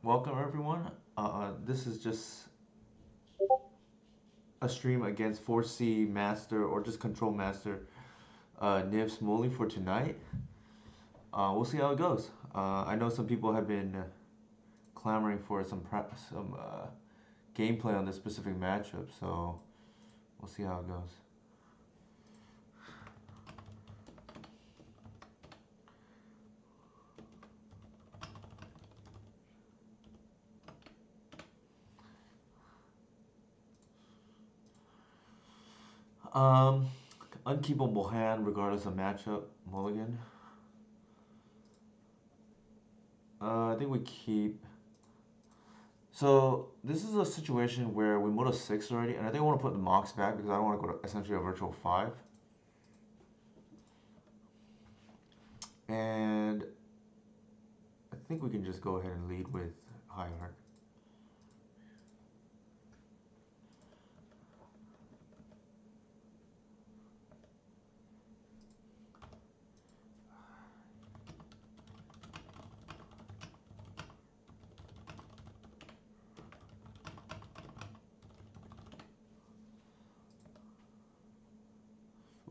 welcome everyone. This is just a stream against 4C Master or just Control Master Niv Shmuely for tonight. We'll see how it goes. I know some people have been clamoring for some gameplay on this specific matchup, so we'll see how it goes. Um, Unkeepable hand regardless of matchup. Mulligan. I think we keep. So this is a situation where we moved to 6 already, and I think I want to put the Mox back because I don't want to go to essentially a virtual 5. And I think we can just go ahead and lead with High Arc.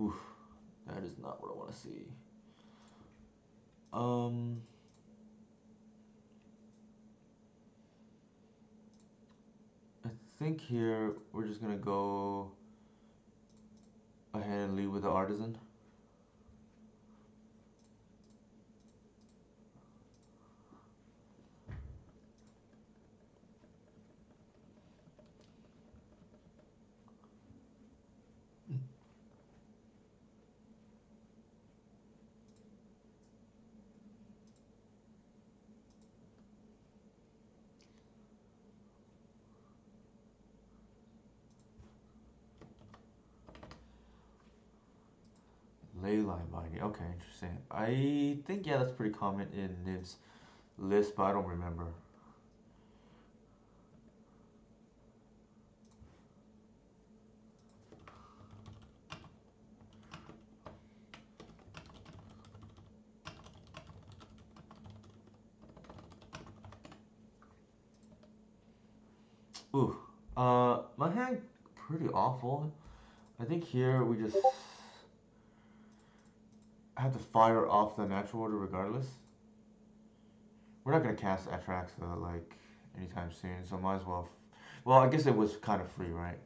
Oof, that is not what I want to see. I think here we're just gonna go ahead and lead with the Artisan. Leyline Binding. Okay, interesting. I think, yeah, that's pretty common in Niv's list, but I don't remember. Ooh, my hand pretty awful. I think here we just have to fire off the natural order regardless. We're not gonna cast Atraxa like anytime soon, so might as well. Well, I guess it was kind of free, right?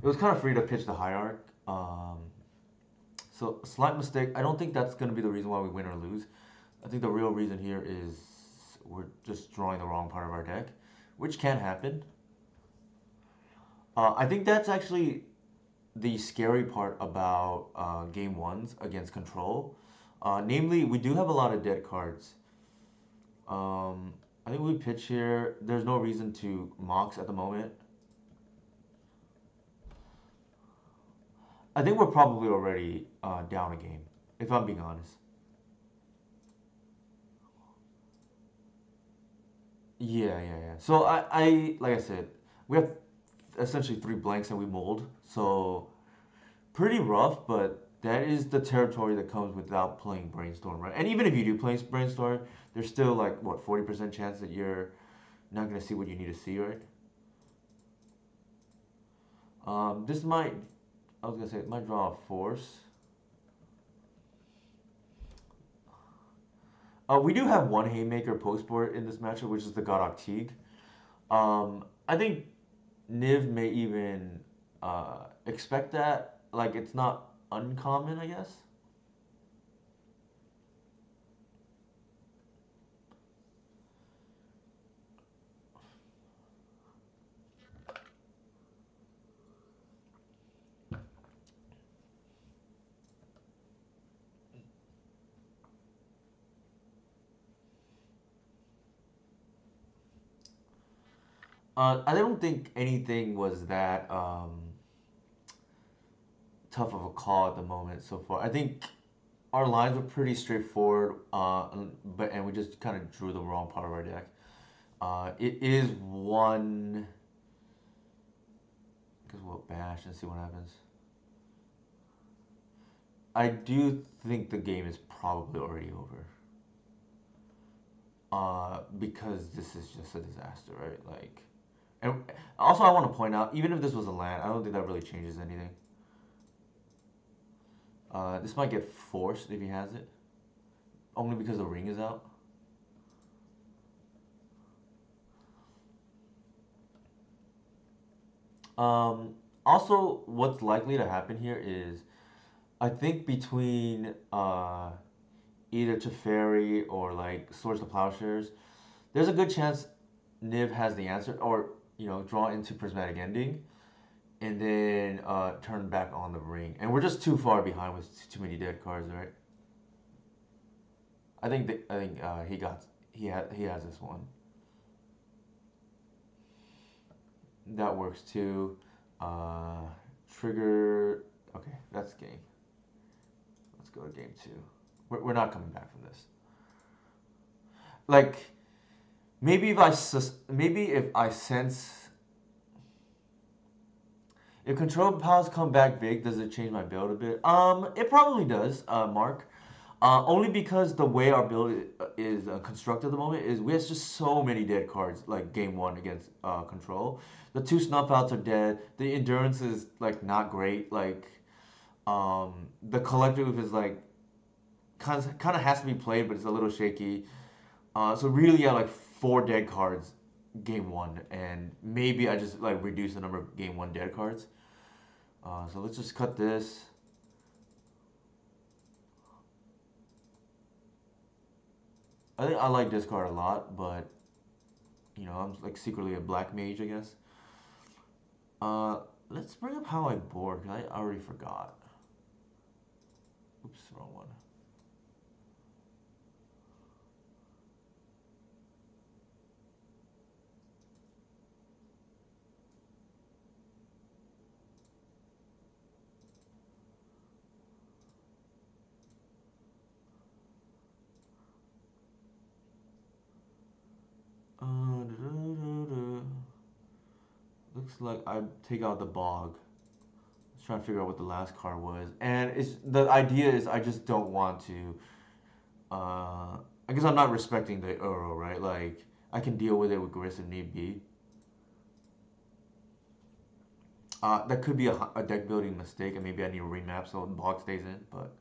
It was kind of free to pitch the high arc. So slight mistake. I don't think that's gonna be the reason why we win or lose. I think the real reason here is we're just drawing the wrong part of our deck, which can happen. I think that's actually the scary part about game ones against control. Namely, we do have a lot of dead cards. I think we pitch here. There's no reason to Mox at the moment. I think we're probably already down a game, if I'm being honest. Yeah. So like I said, we have essentially 3 blanks and we mold. So pretty rough, but that is the territory that comes without playing Brainstorm, right? And even if you do play Brainstorm, there's still like what 40% chance that you're not gonna see what you need to see, right? This might, I was gonna say, it might draw a force. We do have one Haymaker post board in this matchup, which is the Godok Teague. I think Niv may even expect that. Like, it's not uncommon, I guess. I don't think anything was that tough of a call at the moment so far. I think our lines were pretty straightforward, and we just kind of drew the wrong part of our deck. It is one. I guess we'll bash and see what happens. I do think the game is probably already over. Because this is just a disaster, right? Like, and also I want to point out, even if this was a land, I don't think that really changes anything. This might get forced if he has it, only because the ring is out. Um, Also, what's likely to happen here is I think between either Teferi or like Swords to Plowshares, there's a good chance Niv has the answer, or draw into Prismatic Ending, and then turn back on the ring. And we're just too far behind with too many dead cards, right? I think he has this one. That works too. Uh, Trigger. Okay, that's game. Let's go to game two. We're not coming back from this. Like maybe if I sense if control powers come back big, does it change my build a bit? It probably does, Mark. Only because the way our build is constructed at the moment is we have just so many dead cards, like game one against control. The two snuff outs are dead. The endurance is like not great. Like the collective is like kind of has to be played, but it's a little shaky. So really, yeah, like four dead cards game one, and maybe I just like reduce the number of game one dead cards. So let's just cut this. I think I like this card a lot, but I'm like secretly a black mage, I guess. Uh, let's bring up how I board, 'cause I already forgot. Oops, wrong one. Looks like I take out the bog. Just trying to figure out what the last card was, and it's the idea is I just don't want to. I guess I'm not respecting the euro, right? Like I can deal with it with Gris if need be. That could be a deck building mistake, and maybe I need a remap so the bog stays in. But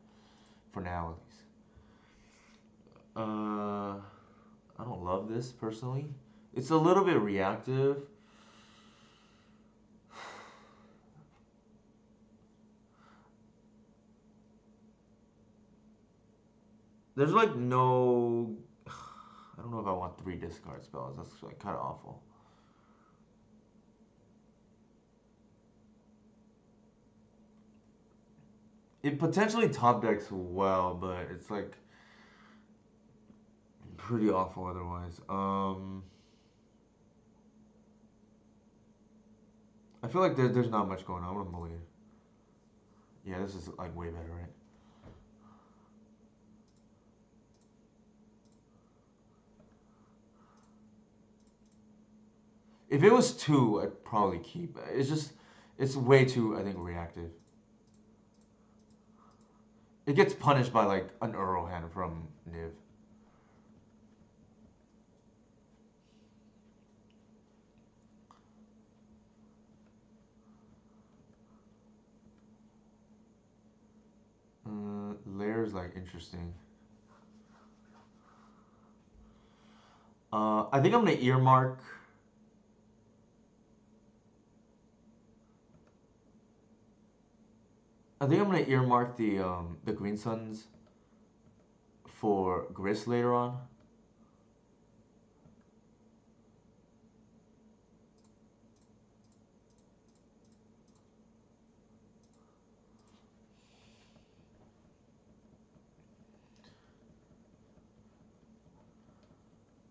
for now, at least. I don't love this personally. It's a little bit reactive. There's like no. I don't know if I want three discard spells. That's like kind of awful. It potentially top decks well, but it's like pretty awful otherwise. I feel like there's not much going on. I'm gonna mulligan. Yeah, this is like way better, right? If it was two, I'd probably keep. It's way too, I think, reactive. It gets punished by like an Earl hand from Niv. Layer's like interesting. I think I'm gonna earmark. I think I'm gonna earmark the Green Suns for Gris later on.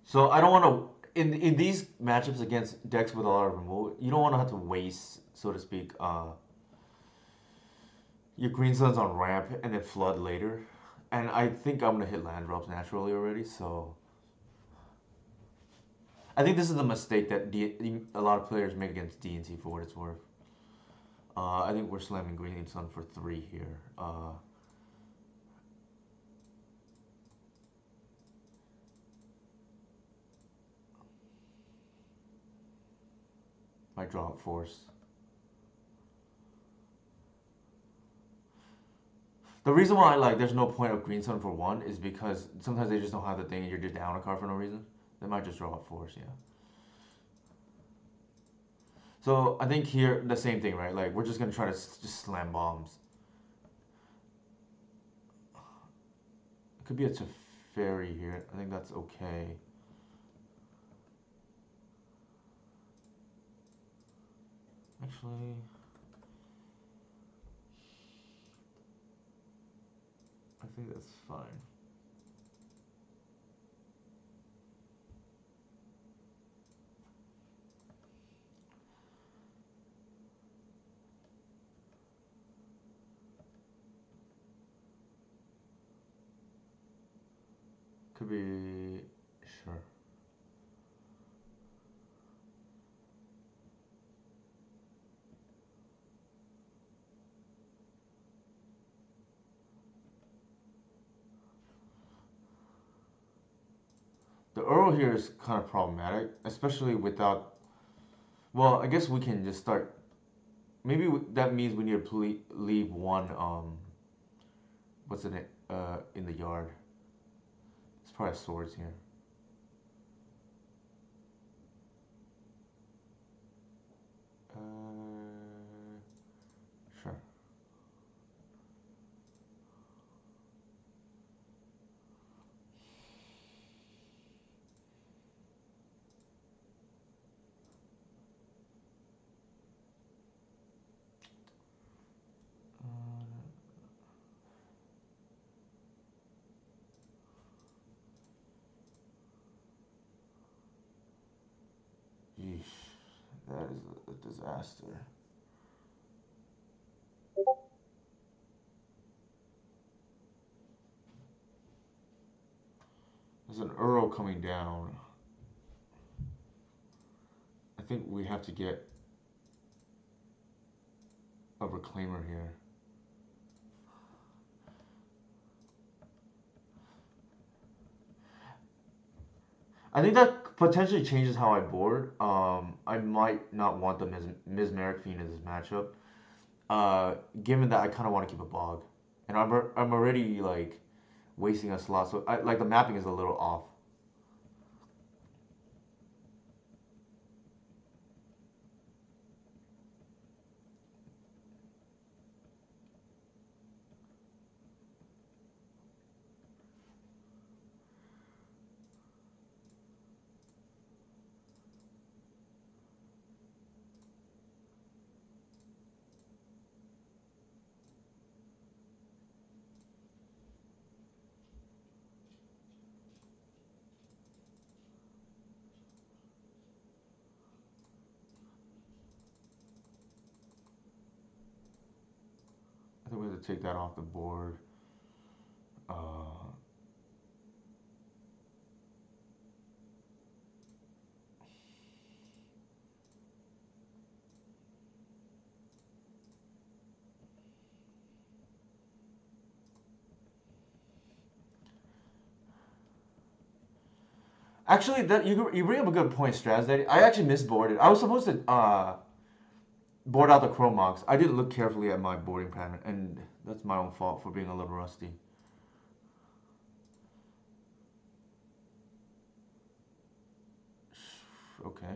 So I don't want to in these matchups against decks with a lot of removal, you don't want to have to waste, so to speak, your Green Suns on ramp and then flood later. And I think I'm gonna hit land drops naturally already, so I think this is the mistake that a lot of players make against DNC for what it's worth. I think we're slamming Green Sun for three here. Might draw up force. The reason why like there's no point of green sun for one is because sometimes they just don't have the thing and you're just down a card for no reason. They might just draw up force, yeah. So I think here the same thing, right? Like we're just gonna try to just slam bombs. It could be a Teferi here. I think that's okay. Actually, I think that's fine. Could be sure. The Earl here is kind of problematic, especially without. Well, I guess we can just start. Maybe that means we need to leave one. What's in it? In the yard. It's probably swords here. Sure. Yeesh, that is a disaster. There's an Earl coming down. I think we have to get a Reclaimer here. I think that potentially changes how I board. I might not want the Mesmeric Fiend in this matchup. Given that I kind of want to keep a bog, and I'm already like wasting a slot, so like the mapping is a little off. I think we have to take that off the board. Actually, that you bring up a good point, Straz. That I actually misboarded. I was supposed to board out the Chromox. I didn't look carefully at my boarding pattern, and that's my own fault for being a little rusty. Okay.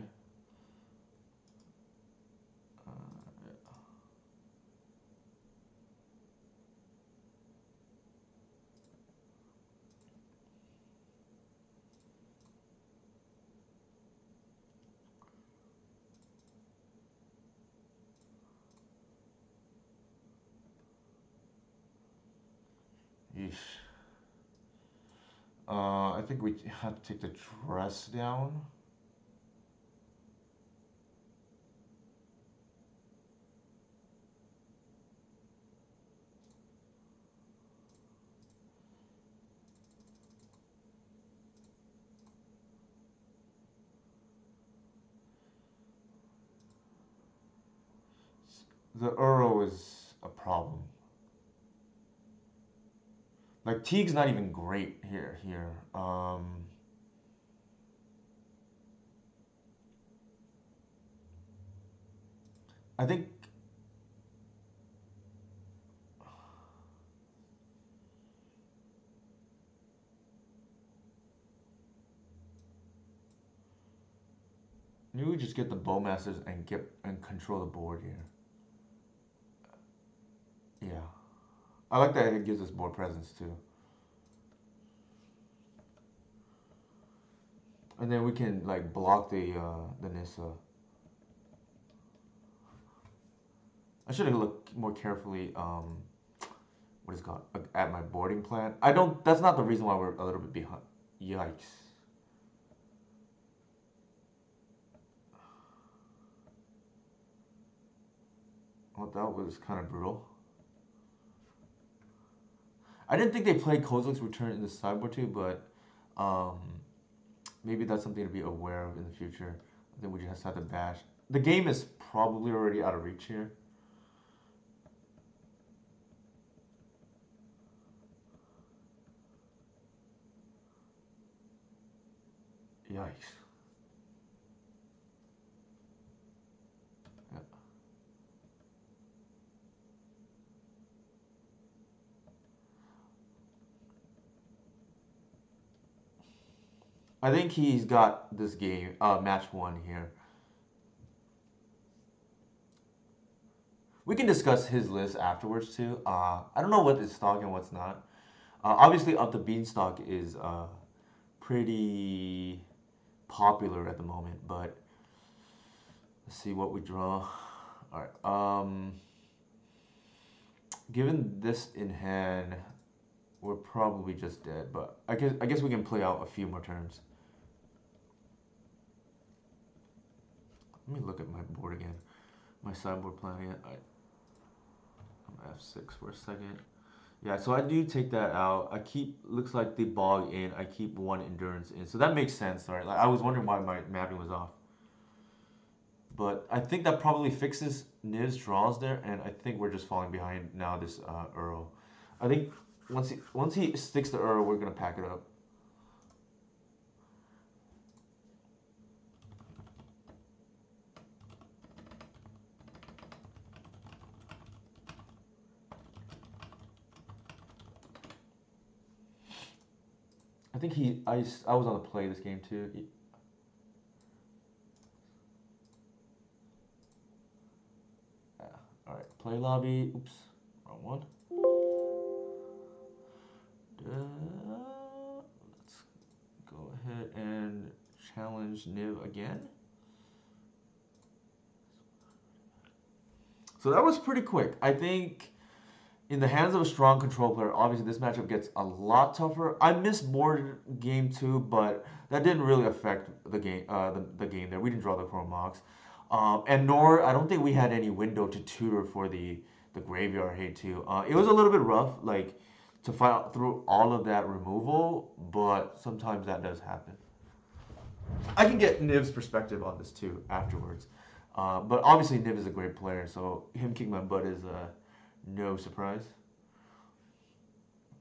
Yeesh. I think we have to take the dress down. The Earl is a problem. Like Teague's not even great here. I think maybe we just get the bowmasters and get and control the board here. Yeah, I like that it gives us more presence too, and then we can like block the Nissa. I should have looked more carefully. What is it called at my boarding plan? I don't. That's not the reason why we're a little bit behind. Yikes! Well, that was kind of brutal. I didn't think they played Kozilek's Return in the sideboard too, but um, maybe that's something to be aware of in the future. I think we just have to bash. The game is probably already out of reach here. Yikes. Yeah. I think he's got this game, match one here. We can discuss his list afterwards too. I don't know what is stock and what's not. Obviously, Up the Beanstalk is pretty popular at the moment, but let's see what we draw. All right. Given this in hand, we're probably just dead. But I guess we can play out a few more turns. Let me look at my board again. My sideboard plan again. I'm F6 for a second. Yeah, so I do take that out. I keep, looks like the bog in. I keep one endurance in. So that makes sense, right? Like I was wondering why my mapping was off. But I think that probably fixes Niv's draws there, and I think we're just falling behind now this Earl. I think once he sticks the Earl, we're gonna pack it up. I think I was on the play this game too. Yeah. All right, play lobby. Oops, wrong one. Let's go ahead and challenge Niv again. So that was pretty quick. I think in the hands of a strong control player, obviously this matchup gets a lot tougher. I missed board game two, but that didn't really affect the game. The game there, we didn't draw the Chrome Mox, and nor I don't think we had any window to tutor for the graveyard hate too. It was a little bit rough, like to fight through all of that removal, but sometimes that does happen. I can get Niv's perspective on this too afterwards. But obviously Niv is a great player, so him kicking my butt is no surprise.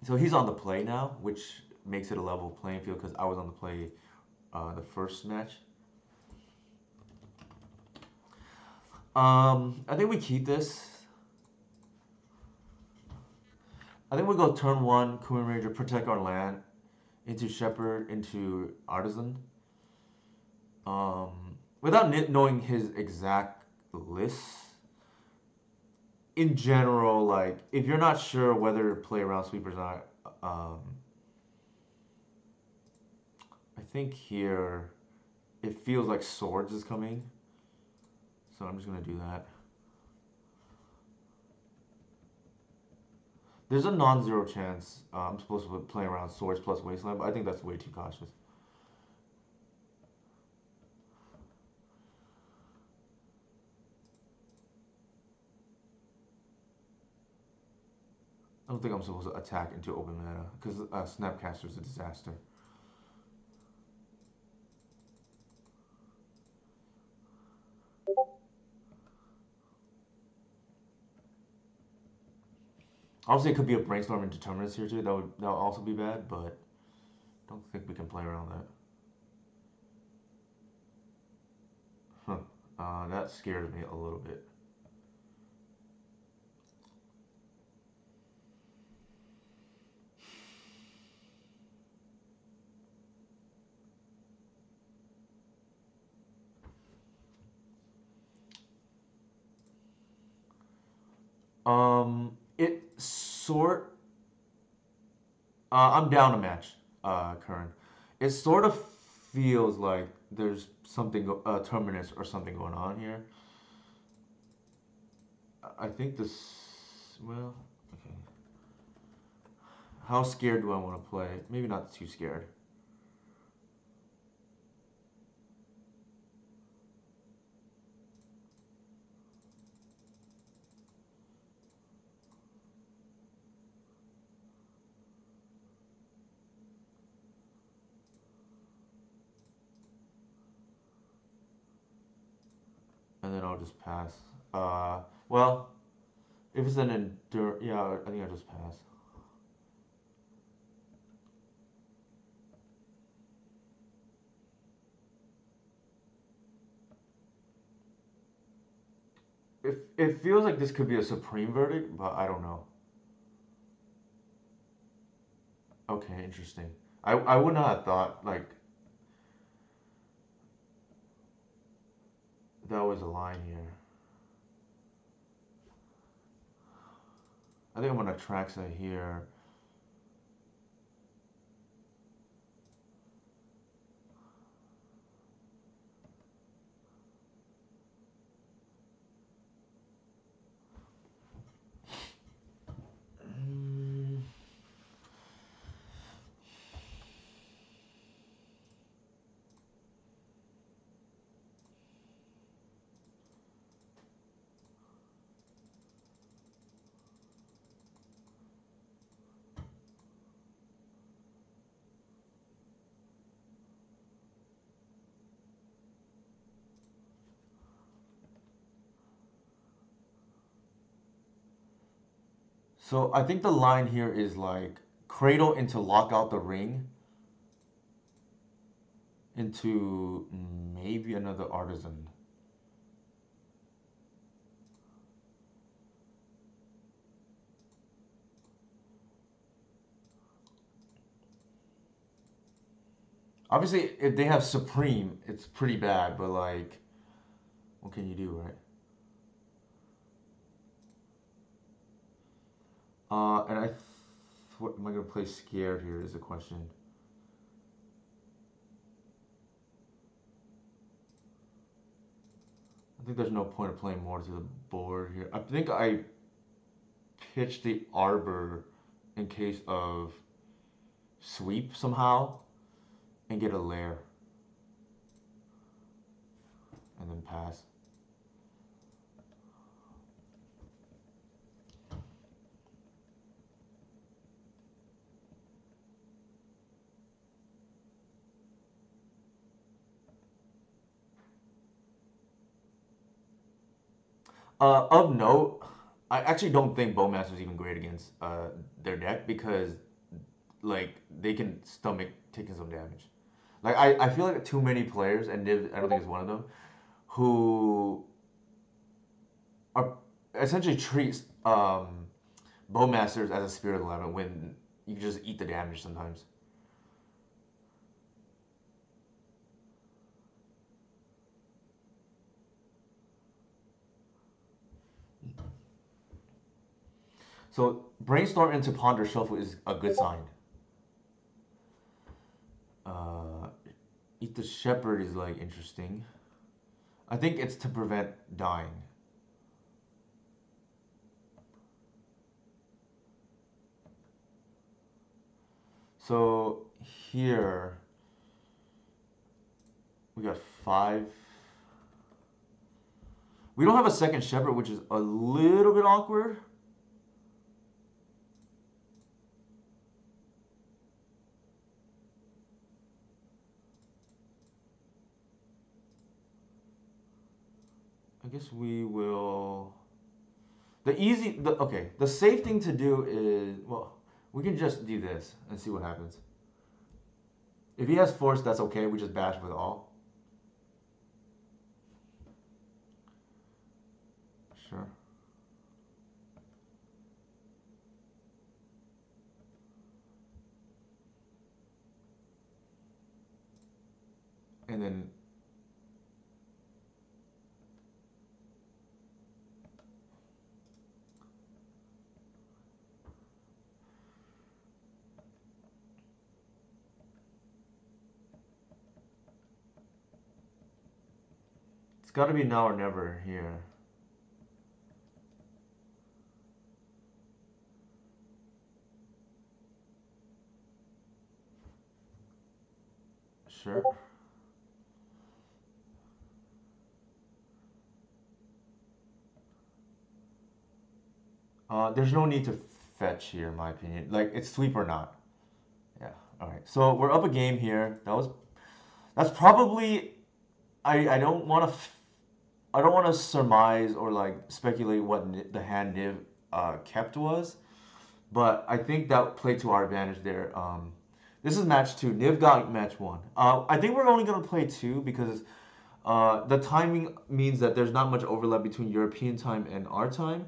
So he's on the play now, which makes it a level playing field because I was on the play the first match. I think we keep this. I think we go turn one, Kuman Ranger, protect our land, into Shepherd, into Artisan. Without knowing his exact list, in general, like if you're not sure whether to play around sweepers or not, I think here it feels like swords is coming, so I'm just gonna do that. There's a non-zero chance I'm supposed to play around swords plus wasteland, but I think that's way too cautious. I don't think I'm supposed to attack into open mana because Snapcaster is a disaster. Obviously, it could be a brainstorm and determinants here too. That would also be bad, but don't think we can play around that. Huh. That scared me a little bit. It sort. I'm down to match, Curran. It sort of feels like there's something, terminus or something going on here. I think this. Well, okay. How scared do I want to play? Maybe not too scared. And then I'll just pass. Well, if it's an endure, yeah, I think I'll just pass. If it feels like this could be a supreme verdict, but I don't know. Okay, interesting. I would not have thought like that was a line here. I think I'm gonna Traxa here. Mm, So I think the line here is like cradle into lock out the ring into maybe another artisan. Obviously, if they have supreme, it's pretty bad. But like, what can you do, right? And what am I gonna play scared here is a question. I think there's no point of playing more to the board here. I think I pitch the arbor in case of sweep somehow and get a lair and then pass. Of note, I actually don't think Bowmaster's even great against their deck because like they can stomach taking some damage. Like I feel like too many players, and Niv I don't think is one of them, who are essentially treats Bowmasters as a Spirit 11 when you can just eat the damage sometimes. So Brainstorm into Ponder Shuffle is a good sign. Uh, Eat the Shepherd is like interesting. I think it's to prevent dying. So here we got five. We don't have a second Shepherd, which is a little bit awkward. I guess we will. The safe thing to do is, well, we can just do this and see what happens. If he has force, that's okay. We just bash with all. Sure. And then got to be now or never here. Sure. There's no need to fetch here, in my opinion. Like, it's sweep or not. Yeah. All right. So we're up a game here. That's probably I don't want to I don't want to surmise or like speculate what the hand Niv kept was, but I think that played to our advantage there. This is match two. Niv got match one. I think we're only gonna play two because the timing means that there's not much overlap between European time and our time.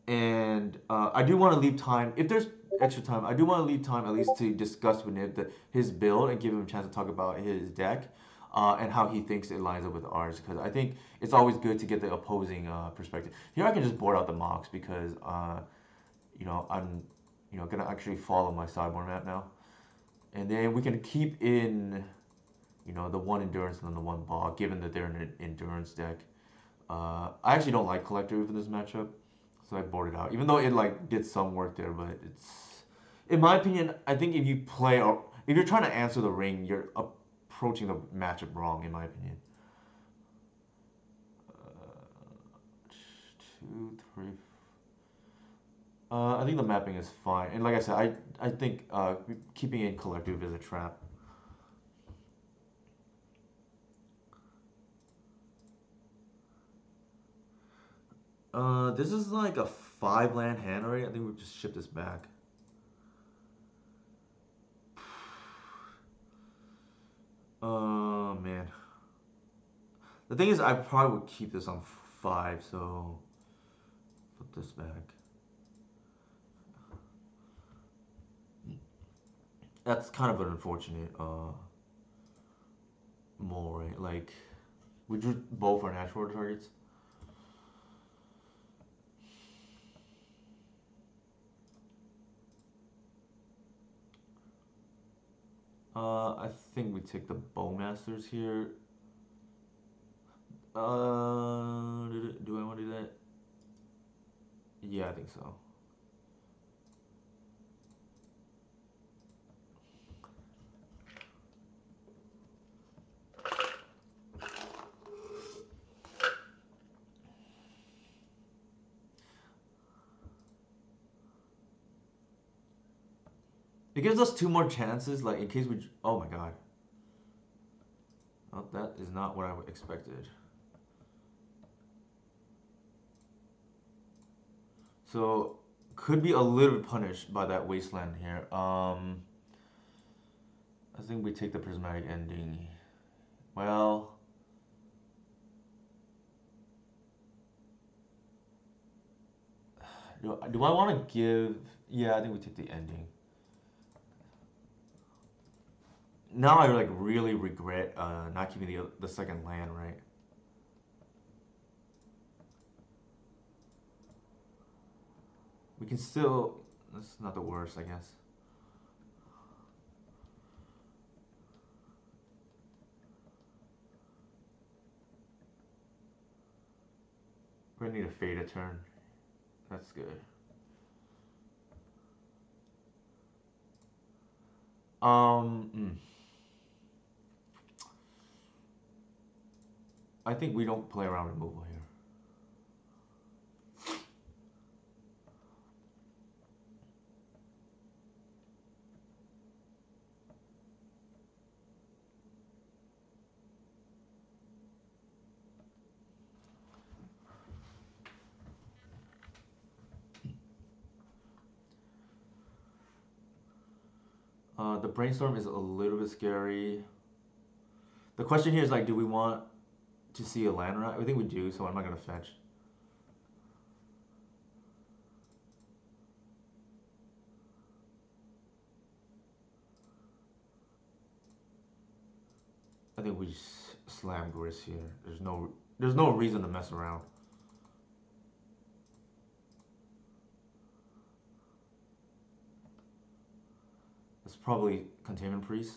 And I do want to leave time, if there's extra time, I do want to leave time at least to discuss with Nib his build and give him a chance to talk about his deck and how he thinks it lines up with ours. Because I think it's always good to get the opposing perspective. Here I can just board out the mocks because I'm gonna actually follow my sideboard map now, and then we can keep in the one endurance and then the one ball, given that they're an endurance deck. I actually don't like collector for this matchup, so I boarded out. Even though it like did some work there, but it's, in my opinion, I think if you play or if you're trying to answer the ring, you're approaching the matchup wrong, in my opinion. Two, three. I think the mapping is fine, and like I said, I think keeping it collective is a trap. This is like a 5 land hand already. I think we just ship this back. Oh man. The thing is, I probably would keep this on 5, so flip this back. That's kind of an unfortunate mole, right? Like, we drew both our natural targets. I think we take the Bowmasters here. Do I want to do that? Yeah, I think so. It gives us 2 more chances, like in case we. Oh my god. Oh, that is not what I expected. So, could be a little bit punished by that wasteland here. I think we take the prismatic ending. Well, do I want to give? Yeah, I think we take the ending. Now I like really regret not keeping the second land, right? We can still. That's not the worst, I guess. We're gonna need a fade a turn. That's good. Mm, I think we don't play around removal here. The brainstorm is a little bit scary. The question here is like, do we want to see a land or not? I think we do, so I'm not gonna fetch. I think we slam Gris here. There's no reason to mess around. It's probably Containment Priest.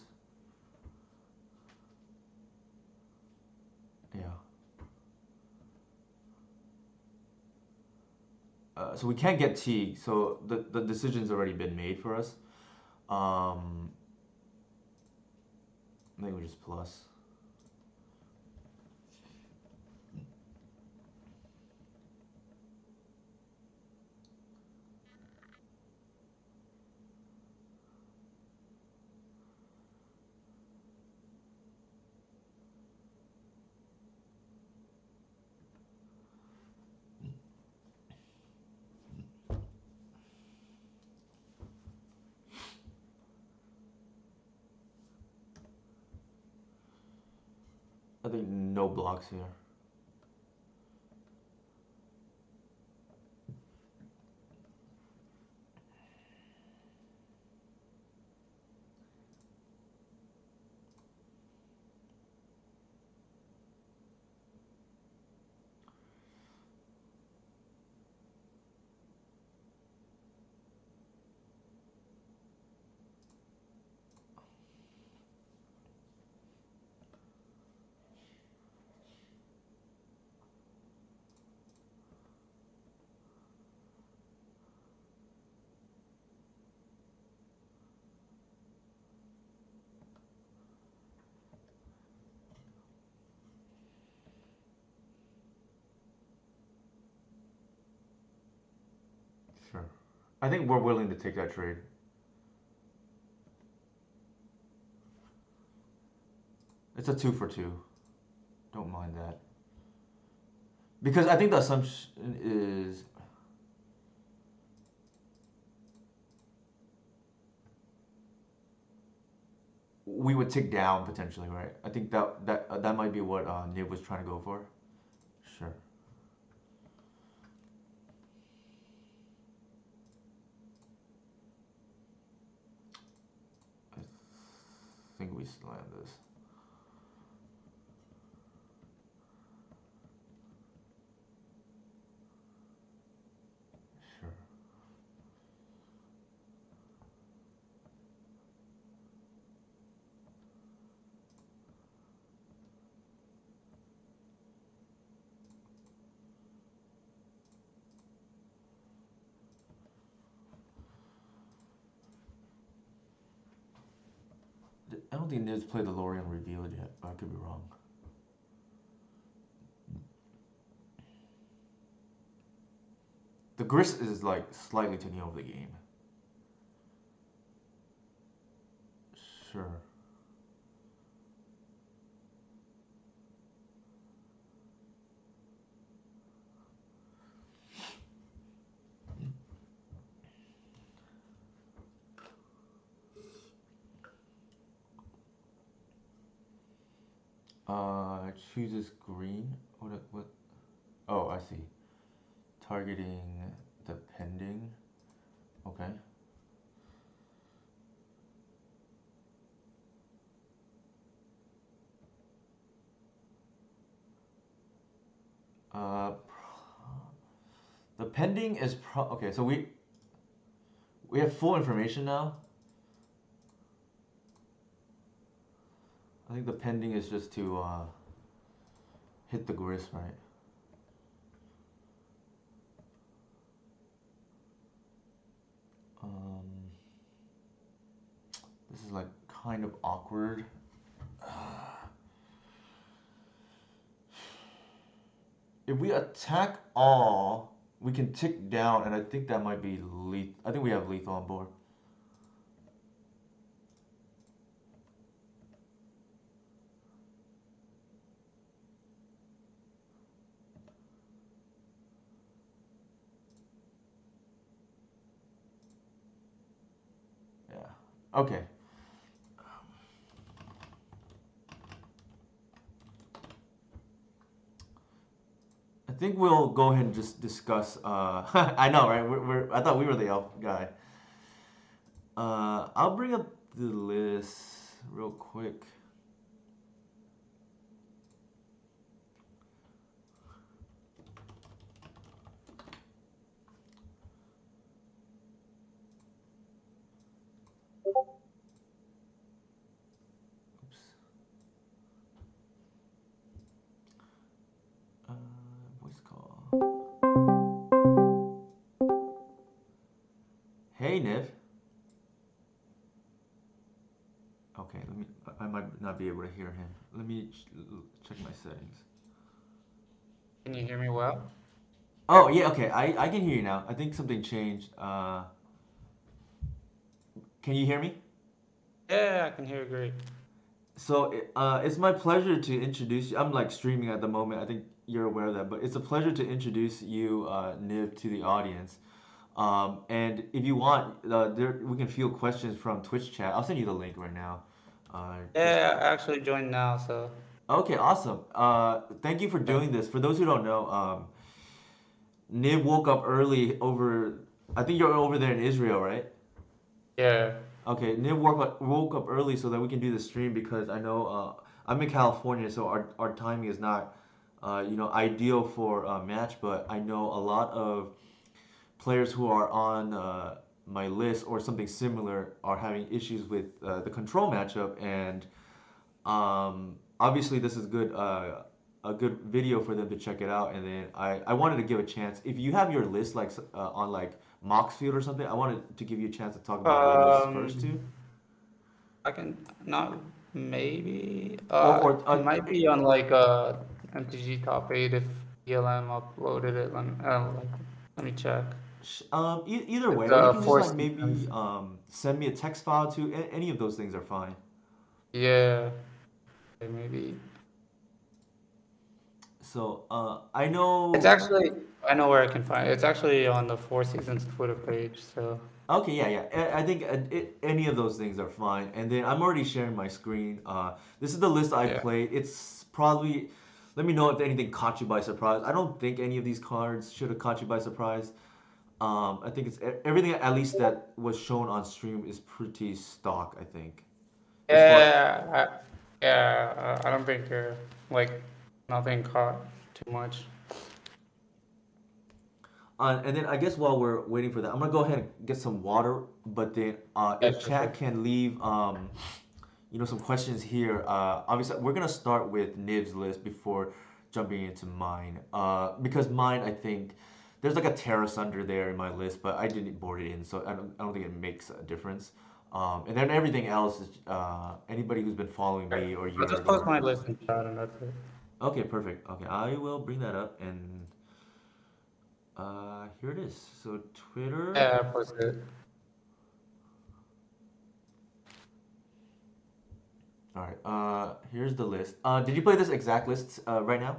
Yeah. So we can't get T. So the decision's already been made for us. I think we just plus. I think no blocks here. Sure. I think we're willing to take that trade. It's a 2 for 2. Don't mind that. Because I think the assumption is we would tick down potentially, right? I think that might be what Niv was trying to go for. Sure. I think we slam this. Sure. I don't think Niv's played the Lorien revealed yet, but I could be wrong. The Grist is like slightly taking over the game. Sure. Chooses green. What? Oh, I see. Targeting the pending. Okay. Uh, the pending is okay. So we have full information now. I think the pending is just to hit the grist, right? Um, this is like kind of awkward. If we attack all, we can tick down, and I think that might be lethal. I think we have lethal on board. Yeah. Okay. I think we'll go ahead and just discuss. I know, right? I thought we were the elf guy. I'll bring up the list real quick. Oops. Uh, Voice call. Hey, Niv. Okay, let me. I might not be able to hear him. Let me check my settings. Can you hear me well? Oh yeah, okay. I can hear you now. I think something changed. Can you hear me? Yeah, I can hear you great. So it's my pleasure to introduce you. I'm like streaming at the moment. I think you're aware of that, but it's a pleasure to introduce you, Niv, to the audience. And if you want, we can field questions from Twitch chat. I'll send you the link right now. Just Yeah, I actually joined now, so okay, awesome. Thank you for yeah. doing this. For those who don't know, Niv woke up early over. I think you're over there in Israel, right? Yeah. Okay, Niv woke up early so that we can do the stream because I know I'm in California, so our timing is not ideal for a match. But I know a lot of players who are on my list or something similar are having issues with the control matchup, and obviously this is a good video for them to check it out. And then I wanted to give a chance. If you have your list like on like Moxfield or something, I wanted to give you a chance to talk about your list first too. Um, I can not maybe. Or It might be on like MTG Top 8 if ELM uploaded it. Let me check. either way, It's or you can just four like seasons. maybe send me a text file too. Any of those things are fine. Yeah, okay, maybe. So I It's know. actually I know where I can find it. It's actually on the Four Seasons Twitter page. So Okay, yeah, yeah. I think any of those things are fine. And then I'm already sharing my screen. This is the list I yeah. played. It's probably. Let me know if anything caught you by surprise. I don't think any of these cards should have caught you by surprise. I think it's everything at least that was shown on stream is pretty stock. I think, as far. Yeah, I don't think like nothing caught too much. And then I guess while we're waiting for that, I'm gonna go ahead and get some water. But then, Yeah, if sure, chat sure. can leave, some questions here. Obviously, we're gonna start with Nib's list before jumping into mine. Because mine, I think there's like a terrace under there in my list, but I didn't board it in, so I don't think it makes a difference. And then everything else is anybody who's been following Okay. me or I'll you're just post you're my list in chat and that's it. okay, perfect. Okay, I will bring that up and here it is. So Twitter. Yeah, I posted it. All right. Here's the list. Did you play this exact list right now?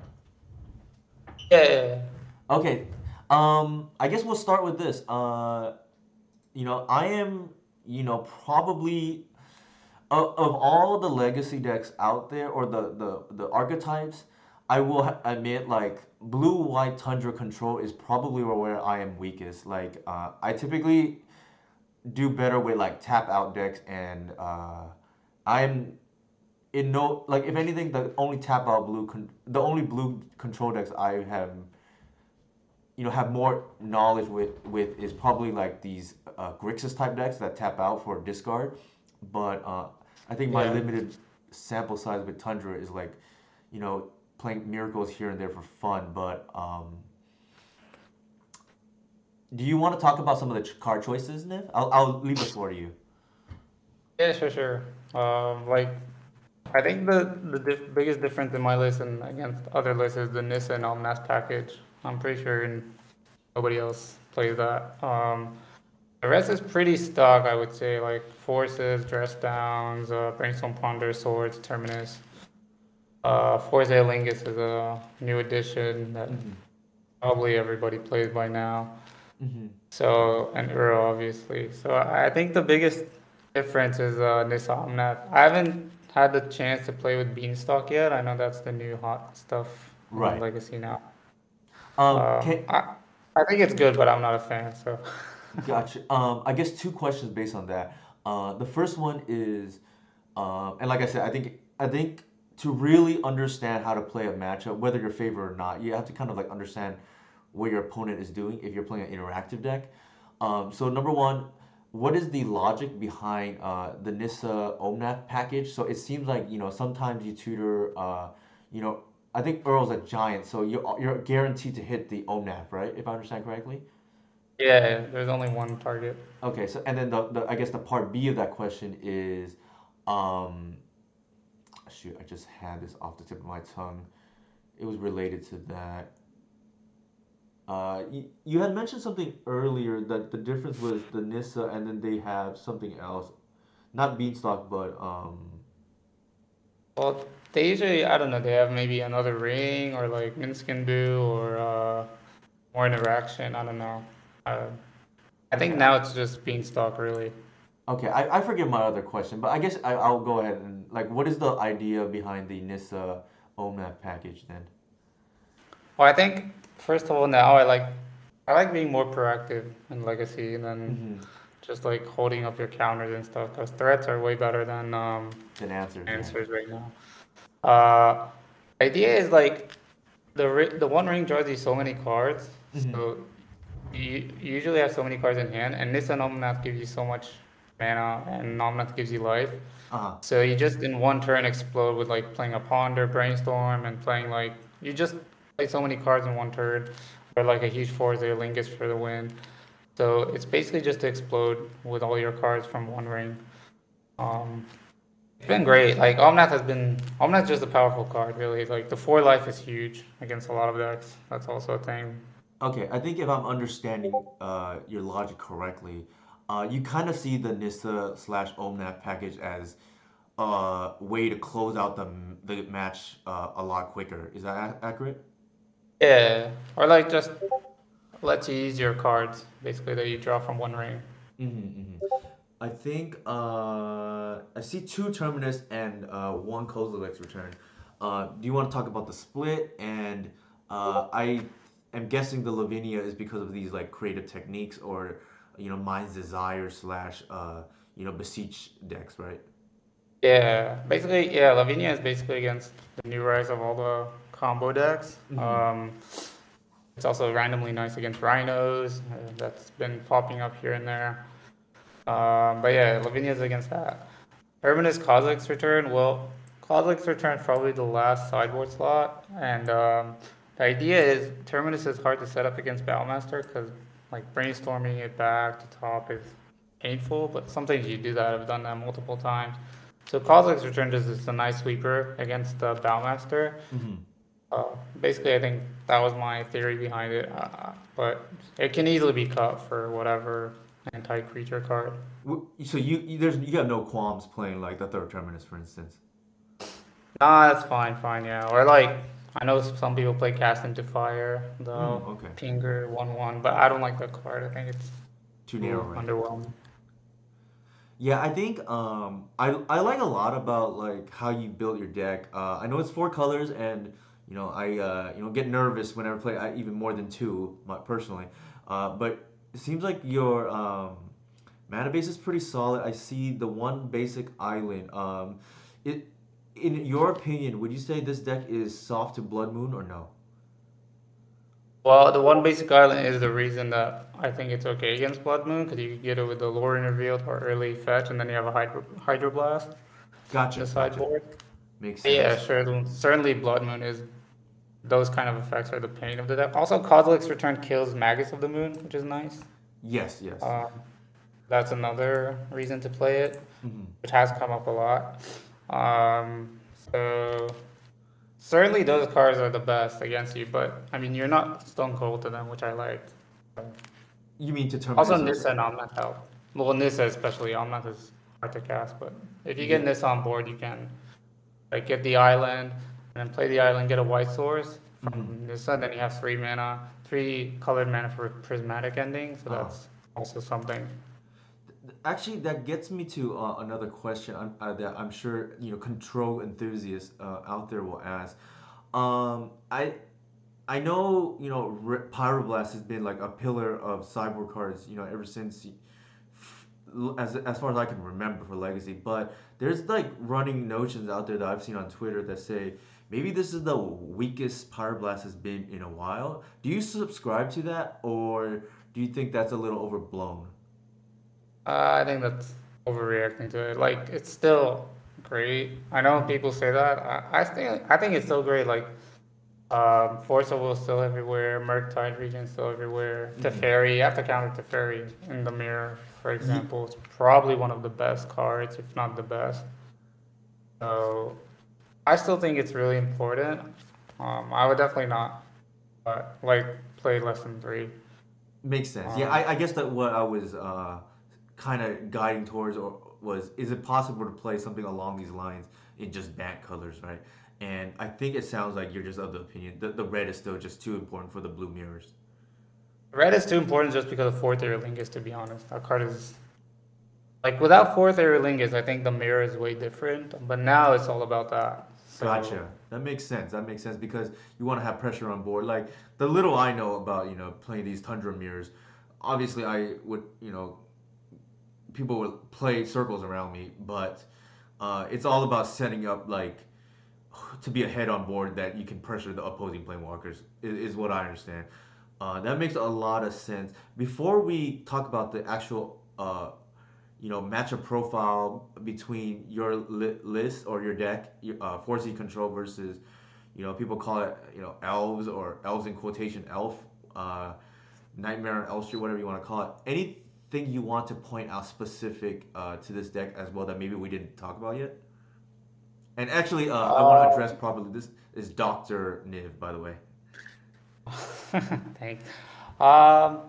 Yeah. Okay. I guess we'll start with this. I am, probably of all the legacy decks out there or the archetypes, I will admit like blue white tundra control is probably where I am weakest. Like I typically do better with like tap out decks and I'm in no like if anything the only tap out the only blue control decks I have more knowledge with is probably like these Grixis type decks that tap out for discard, but I think my Yeah. limited sample size with Tundra is like you know playing miracles here and there for fun. But do you want to talk about some of the card choices, Niv? I'll leave the floor to you. Yeah, sure, sure. Like I think the biggest difference in my list and against other lists is the Nissa and Omnath package. I'm pretty sure nobody else plays that. The rest is pretty stock, I would say, like Forces, Dress Downs, Brainstorm Ponder, Swords, Terminus. Forza Lingus is a new addition that Mm-hmm. probably everybody plays by now. Mm-hmm. So, and Uro, obviously. So, I think the biggest difference is Nissa Omnath. I haven't had the chance to play with Beanstalk yet. I know that's the new hot stuff on Right. Legacy now. Can I think it's good, but I'm not a fan. So, Gotcha. I guess two questions based on that. The first one is, and like I said, I think to really understand how to play a matchup, whether you're favored or not, you have to kind of like understand what your opponent is doing if you're playing an interactive deck. So number one, what is the logic behind the Nissa Omnath package? So it seems like sometimes you tutor, you know, I think Earl's a giant, so you're guaranteed to hit the Omnath, right? If I understand correctly. Yeah, there's only one target. Okay, so and then the I guess the part B of that question is, um, shoot, I just had this off the tip of my tongue. It was related to that. You had mentioned something earlier that the difference was the Nissa, and then they have something else, not Beanstalk, but Well, they usually, I don't know, they have maybe another ring or like Minskin or more interaction. I don't know. Uh, I think okay, now it's just Beanstalk, really. okay. I forget my other question, but I guess I'll go ahead and like, what is the idea behind the Nissa OMAP package then? Well, I think first of all, now I like being more proactive in Legacy than Mm-hmm. just like holding up your counters and stuff. Because threats are way better than Then answers, yeah. answers right now. Uh, idea is like the One Ring draws you so many cards, Mm-hmm. so you usually have so many cards in hand, and Nissa Nominath gives you so much mana, and Nominath gives you life. Uh-huh. So you just in one turn explode with like playing a Ponder, Brainstorm, and playing like you just play so many cards in one turn, or like a huge Forza Lingus for the win. So it's basically just to explode with all your cards from One Ring. Um, it's been great. Like Omnath's just a powerful card, really. Like the 4 life is huge against a lot of decks. That's also a thing. Okay, I think if I'm understanding your logic correctly, you kind of see the Nissa slash OMAP package as a way to close out the match a lot quicker. Is that accurate? Yeah, or like just lets you use your cards basically that you draw from One Ring. Mm-hmm, mm-hmm. I think I see two Terminus and one Kozilek's return. Do you want to talk about the split? And I am guessing the Lavinia is because of these like creative techniques or Mind's Desire slash Beseech decks, right? Yeah, basically, yeah, Lavinia is basically against the new rise of all the combo decks. Mm-hmm. It's also randomly nice against Rhinos. That's been popping up here and there. But yeah, Lavinia's against that. Terminus Kozilek's return. Well, Kozilek's return is probably the last sideboard slot, and the idea is Terminus is hard to set up against Battlemaster because like brainstorming it back to top is painful. But sometimes you do that. I've done that multiple times. So Kozilek's return is a nice sweeper against the Battlemaster. Mm-hmm. Basically, I think that was my theory behind it. But it can easily be cut for whatever anti-creature card. So you have no qualms playing like the third Terminus, for instance. Nah, that's fine, yeah. Or like, I know some people play Cast into Fire, the Okay. Pinger 1/1, but I don't like that card. I think it's Too narrow, too right? underwhelming. Yeah, I think I like a lot about like how you built your deck. I know it's 4 colors, and I get nervous whenever I play even more than two, personally. But it seems like your mana base is pretty solid. I see the one basic island. It in your opinion, would you say this deck is soft to Blood Moon or no? Well, the one basic island is the reason that I think it's okay against Blood Moon, because you can get it with the Lore Revealed or early fetch, and then you have a Hydroblast in Gotcha, the gotcha. sideboard. Makes Yeah, sense. sure. Certainly Blood Moon is, those kind of effects are the pain of the deck. Also, Kozilek's return kills Magus of the Moon, which is nice. Yes, yes. Um, that's another reason to play it, Hmm. which has come up a lot. So certainly those cards are the best against you, but I mean you're not stone cold to them, which I liked. You mean to Also Terminus as Nissa and Omnath help. Well, Nissa especially, Omnath is hard to cast, but if you get yeah. Nissa on board, you can like get the island and then play the island, get a white source Hmm. from Nissa, then you have 3 mana, 3 colored mana for prismatic ending, so Uh, that's also something. Actually, that gets me to another question that I'm sure control enthusiasts out there will ask. I know Pyroblast has been like a pillar of cyborg cards ever since as far as I can remember for Legacy. But there's like running notions out there that I've seen on Twitter that say maybe this is the weakest Pyroblast has been in a while. Do you subscribe to that, or do you think that's a little overblown? I think that's overreacting to it. Like it's still great. I know Mhm. people say that. I think it's still great. Like Forza Will still everywhere. Murktide region still everywhere. Hmm. Teferi, you have to counter Teferi in the mirror, for Ye- example. It's probably one of the best cards, if not the best. So I still think it's really important. I would definitely not like play less than three. Makes sense. Yeah, Um, I guess that what I was kind of guiding towards or was is it possible to play something along these lines in just band colors, right? And I think it sounds like you're just of the opinion that the red is still just too important for the blue mirrors. Red is too important just because of fourth area Lingus, to be honest. That card is like without fourth area Lingus, I think the mirror is way different. But now it's all about that. So Gotcha. That makes sense. That makes sense because you want to have pressure on board. Like the little I know about, playing these Tundra mirrors, obviously I would, people would play circles around me, but it's all about setting up like to be ahead on board that you can pressure the opposing planewalkers is what I understand. That makes a lot of sense. Before we talk about the actual matchup profile between your list or your deck, 4C control versus, people call it, elves or elves in quotation elf, uh, nightmare on Elf Street, whatever you want to call it. Anything you want to point out specific to this deck as well that maybe we didn't talk about yet? And actually, I want to address uh, properly. This is Doctor Niv, by the way. thanks. Um,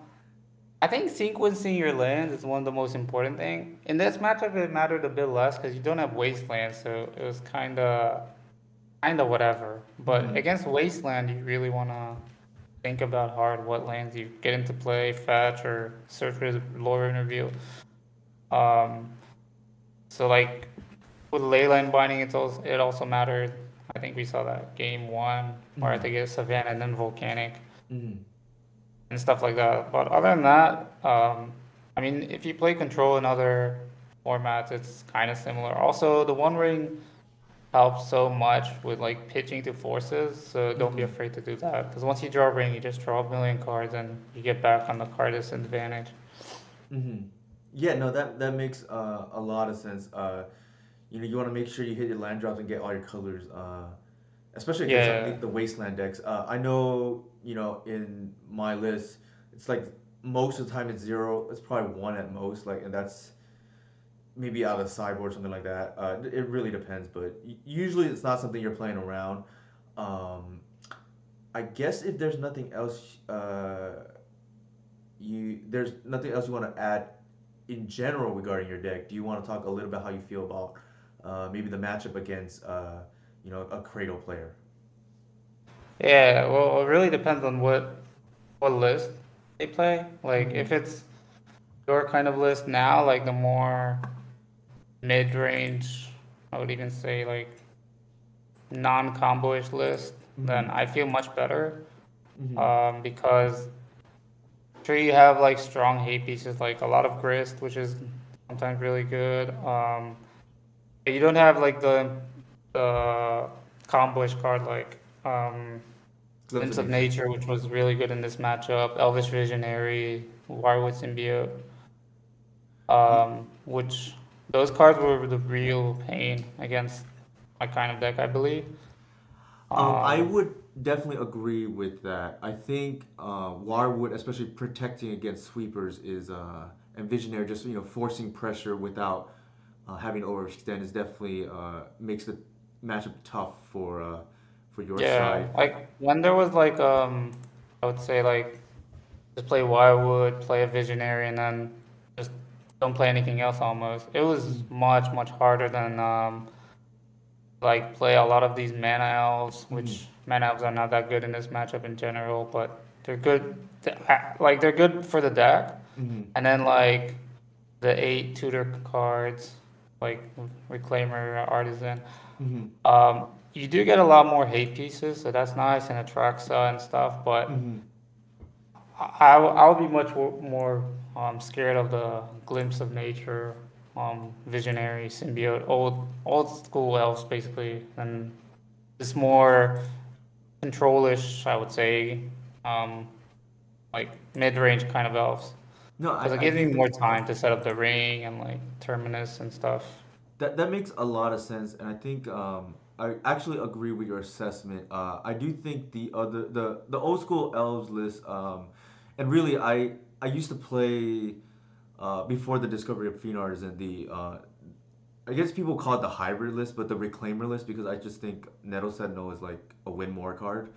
I think sequencing your lands is one of the most important thing. In this matchup, it mattered a bit less because you don't have wasteland, so it was kind of whatever. But Mm-hmm. against wasteland, you really want to think about hard what lands you get into play, fetch or search for lore interview. Um, so like with leyline binding, it also mattered. I think we saw that game one where I Mm-hmm. think it's Savannah and then Volcanic Mm-hmm. and stuff like that. But other than that, I mean, if you play control in other formats, it's kind of similar. Also, the One Ring helps so much with like pitching to forces, so don't be Mm-hmm. afraid to do that. Because once you draw a ring, you just draw a million cards and you get back on the card disadvantage. Mm-hmm. Yeah, no, that makes a lot of sense. You want to make sure you hit your land drops and get all your colors, especially against some of Yeah, the wasteland decks. I know, in my list, it's like most of the time it's zero. It's probably one at most, like, and that's maybe out of the sideboard, something like that. It really depends, but usually it's not something you're playing around. Um, I guess if there's nothing else, there's nothing else you want to add in general regarding your deck. Do you want to talk a little bit how you feel about maybe the matchup against a Cradle player? yeah. Well, it really depends on what list they play. Like Mm-hmm. if it's your kind of list now, like the more mid-range, I would even say like non-combo-ish list, Mm-hmm. then I feel much better. Mm-hmm. Because sure you have like strong hate pieces, like a lot of grist, which is sometimes really good. You don't have like the combo-ish card like Glimpse of Glimpse of Nature. Nature, which was really good in this matchup. Elvish Visionary, Wirewood Symbiote, Ye- which those cards were the real pain against my kind of deck, I believe. I Um, would definitely agree with that. I think Warwood, especially protecting against sweepers, is and Visionary just forcing pressure without having to overextend is definitely makes the matchup tough for your yeah, side. like when there was like I would say like just play Wirewood, play a Visionary, and then just don't play anything else almost. It was Mm-hmm. much harder than like play a lot of these mana elves, Mm-hmm. which mana elves are not that good in this matchup in general, but they're good. Like they're good for the deck, Mm-hmm. and then like the eight tutor cards, like Reclaimer, Artisan. Mm-hmm. You do get a lot more hate pieces, so that's nice, and Atraxa and stuff. But Mm-hmm. I would be much more scared of the glimpse of nature, visionary symbiote, old school elves basically, and it's more controlish, I would say, um, like mid range kind of elves, No, because it I gives me think more time to set up the ring and like terminus and stuff. that makes a lot of sense, and I think I actually agree with your assessment. I do think the old school elves list, and really I used to play before the discovery of Fiend Artisan, the I guess people call it the hybrid list, but the reclaimer list, because I just think Nettle said no is like a win more card.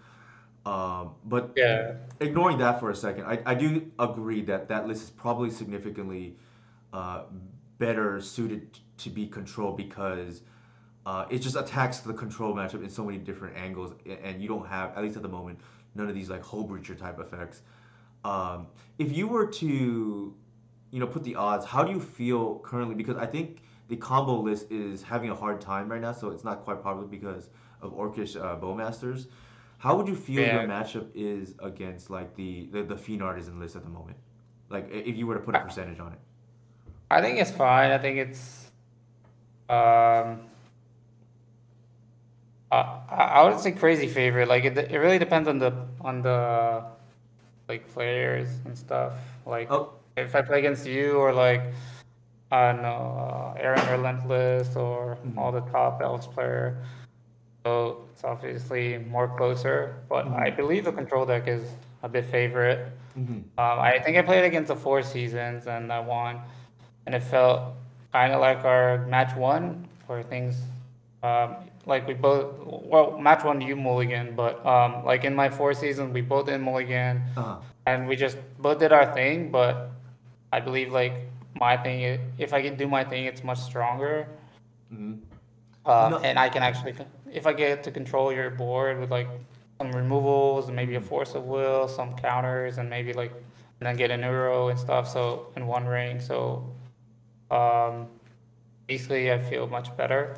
But Yeah, ignoring that for a second, I do agree that that list is probably significantly uh, better suited to be control, because it just attacks the control matchup in so many different angles, and you don't have, at least at the moment, none of these like hole breacher type effects. Um, if you were to, put the odds, how do you feel currently? Because I think the combo list is having a hard time right now, so it's not quite popular because of Orcish Bowmasters. How would you feel your yeah. matchup is against like the Fiend Artisan list at the moment? Like if you were to put a I, percentage on it. I think it's fine. I think it's um I would say crazy favorite. Like it really depends on the like players and stuff. Like Oh, if I play against you or like I don't know Aaron Relentless or all mm-hmm, the top elves player. So it's obviously more closer, but I mm-hmm, believe the control deck is a bit favorite. mm-hmm, I think I played against the Four Seasons and I won, and it felt kind of like our match one where things, um, like we both, well, match one you mulligan, but like in my Four Seasons we both did mulligan, uh-huh, and we just both did our thing. But I believe like my thing, if I can do my thing, it's much stronger. mm-hmm. No, And I can actually, if I get to control your board with like some removals and maybe a mm-hmm. force of will, some counters, and maybe like, and then get a neuro and stuff. So in one ring, so um, basically I feel much better.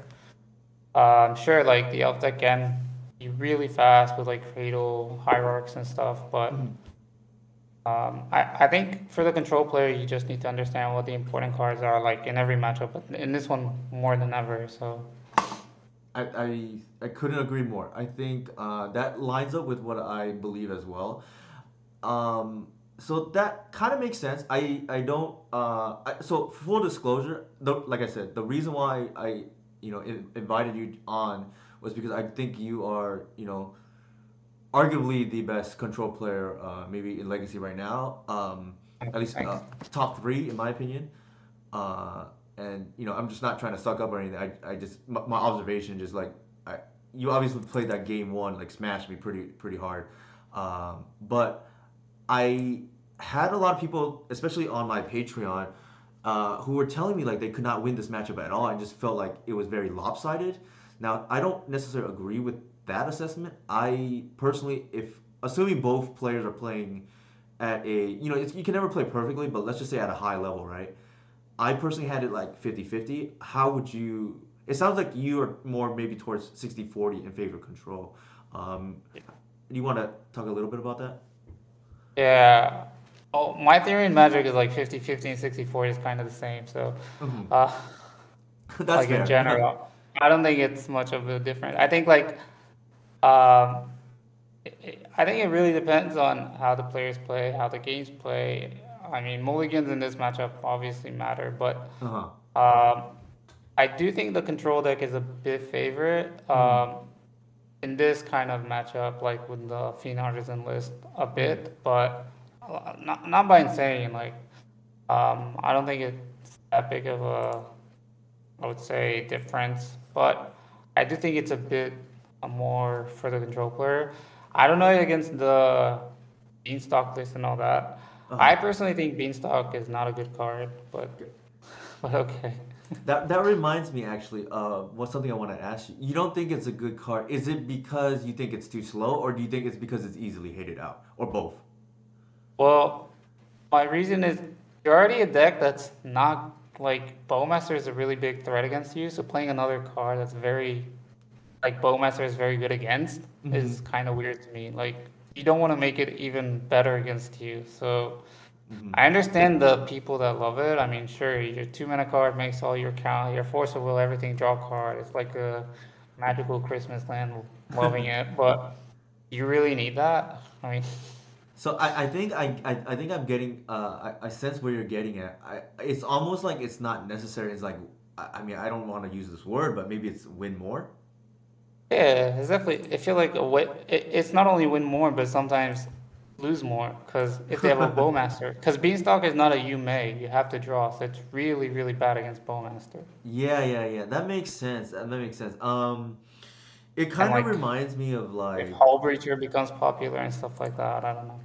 Sure, like the elf deck can be really fast with like Cradle, Hierarchs and stuff, but Mm-hmm. I think for the control player, you just need to understand what the important cards are like in every matchup, but in this one more than ever. So I couldn't agree more. I think that lines up with what I believe as well. So that kind of makes sense. I don't. So full disclosure, like I said, the reason why I invited you on was because I think you are arguably the best control player maybe in Legacy right now. At least thanks. top three in my opinion. Uh, and I'm just not trying to suck up or anything. I just my observation just like I, you obviously played that game one, like smashed me pretty hard. But I had a lot of people, especially on my Patreon, who were telling me like they could not win this matchup at all. I just felt like it was very lopsided. Now I don't necessarily agree with that assessment. I personally, if assuming both players are playing at a you can never play perfectly, but let's just say at a high level, right? I personally had it like 50-50. How would you? It sounds like you are more maybe towards 60-40 in favor of control. Um, do you want to talk a little bit about that? Yeah. Oh, my theory in Magic is like 50-50 and 60-40 is kind of the same. So, Hmm. uh, That's like in fair. general, I don't think it's much of a difference. I think like, um, I think it really depends on how the players play, how the games play. I mean, mulligans in this matchup obviously matter, but Uh-huh. um, I do think the control deck is a bit favorite. Mm-hmm. In this kind of matchup, like with the Fiend Artisan list, a Mm-hmm. bit, but not by insane. Like, I don't think it's that big of a, I would say, difference, but I do think it's a bit more for the control player. I don't know against the Beanstalk list and all that. I Uh-huh. personally think Beanstalk is not a good card, but okay. That reminds me actually of what's something I want to ask you. You don't think it's a good card? Is it because you think it's too slow, or do you think it's because it's easily hated out, or both? Well, my reason is you're already a deck that's not like Bowmaster is a really big threat against you, so playing another card that's very like Bowmaster is very good against Mm-hmm. is kind of weird to me. Like you don't want to make it even better against you. So Mm-hmm. I understand the people that love it. I mean, sure, your 2 mana card makes all your count, your force of will, everything draw card. It's like a magical Christmas land, loving it. But you really need that? I mean, So I think I'm getting I sense where you're getting at. It's almost like it's not necessary. It's like I mean I don't want to use this word, but maybe it's win more. Yeah, it's definitely. I feel like it's not only win more, but sometimes lose more because if they have a bowmaster, because beanstalk is not a you may, you have to draw, so it's really really bad against bowmaster. Yeah, yeah, yeah. That makes sense. That makes sense. It And kind of like reminds me of if like, hull breacher becomes popular and stuff like that, I don't know.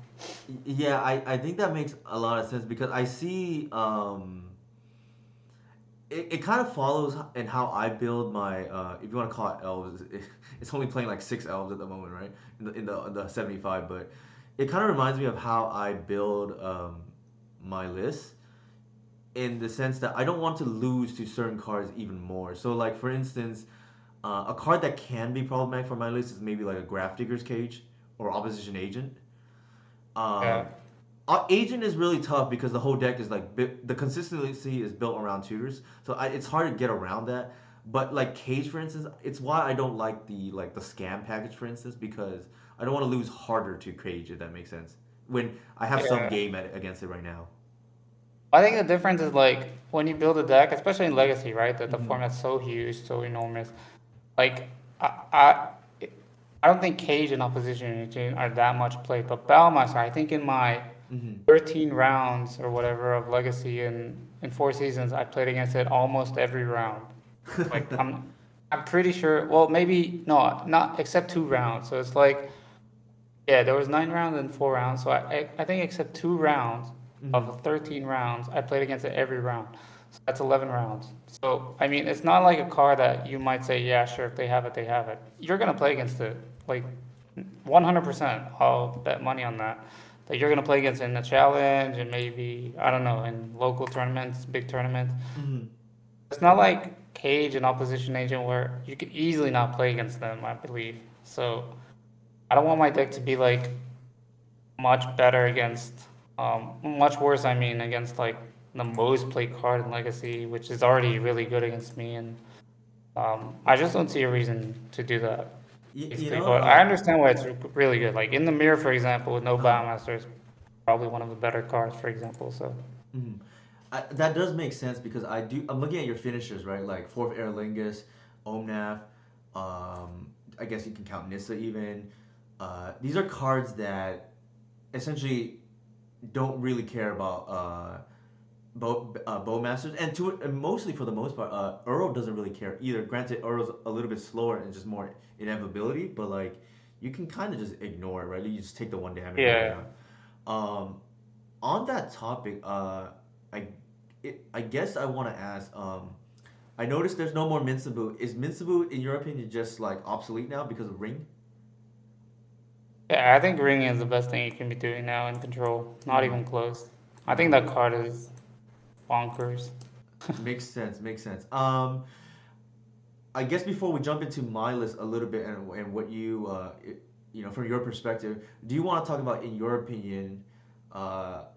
yeah, I think that makes a lot of sense because I see it kind of follows in how I build my if you want to call it elves, it's only playing like six elves at the moment, right? In the 75, but it kind of reminds me of how I build my list in the sense that I don't want to lose to certain cards even more. So like for instance, a card that can be problematic for my list is maybe like a Grafdigger's Cage or Opposition Agent. Yeah, Um, Agent is really tough because the whole deck is like the consistency is built around tutors, so it's hard to get around that. But like Cage, for instance, it's why I don't like the scam package, for instance, because I don't want to lose harder to Cage, if that makes sense. When I have some yeah. game against it right now. I think the difference is like when you build a deck, especially in Legacy, right? That the Mm-hmm. format's so huge, so enormous. Like I I don't think Cage and Opposition Agent are that much played, but Battlemeister, I think in my Mm-hmm. 13 rounds or whatever of Legacy in four seasons, I played against it almost every round. Like I'm pretty sure. Well, maybe no, not except two rounds. So it's like yeah, there was 9 rounds and 4 rounds. So I think except 2 rounds of Mm-hmm. the 13 rounds, I played against it every round. So that's 11 rounds. So I mean, it's not like a car that you might say, yeah, sure, if they have it, they have it. You're gonna play against it like 100%. I'll bet money on that. That you're gonna play against it in a challenge and maybe I don't know in local tournaments, big tournaments. Mm-hmm. It's not like Cage and Opposition Agent where you could easily not play against them, I believe. So I don't want my deck to be like much better against, much worse, I mean, against like the most played card in Legacy, which is already really good against me. And I just don't see a reason to do that, You, you basically. know, But I understand why it's really good. Like in the mirror, for example, with no uh, Biomaster, is probably one of the better cards, for example. So mhm. That does make sense because I'm looking at your finishers, right? Like fourth Aer Lingus, Omnath. I guess you can count Nissa even. These are cards that essentially don't really care about bowmasters, and mostly for the most part, Earl doesn't really care either. Granted, Earl's a little bit slower and just more inevitability, but like you can kind of just ignore it, right? You just take the one damage and yeah, whatnot. Um, on that topic, I, I guess I want to ask. I noticed there's no more Mincebu. Is Mincebu, in your opinion, just like obsolete now because of Ring? yeah, I think ring is the best thing you can be doing now in control. Not Mm-hmm. even close. I think Mm-hmm. that card is bonkers. Makes sense. Makes sense. I guess before we jump into my list a little bit and what you from your perspective, do you want to talk about in your opinion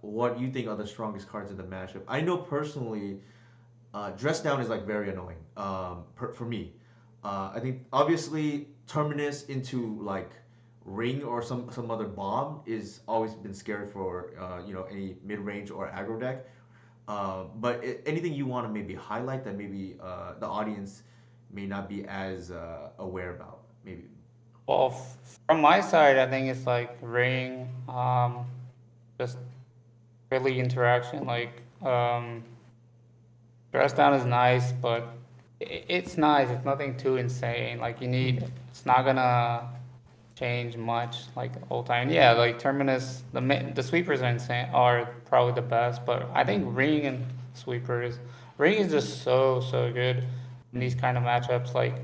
what you think are the strongest cards in the matchup? I know personally, dress down is like very annoying for me. I think obviously terminus into like ring or some other bomb is always been scary for any mid range or aggro deck. But anything you want to maybe highlight that maybe the audience may not be as aware about, maybe. Well, from my side, I think it's like ring, just really interaction. Like, dress down is nice, but it's nice. It's nothing too insane. Like you need, Mm-hmm. it's not gonna change much like the whole time. Yeah, like Terminus, the sweepers are insane, are probably the best, but I think Mm-hmm. ring and sweepers, ring is just so good in these kind of matchups. Like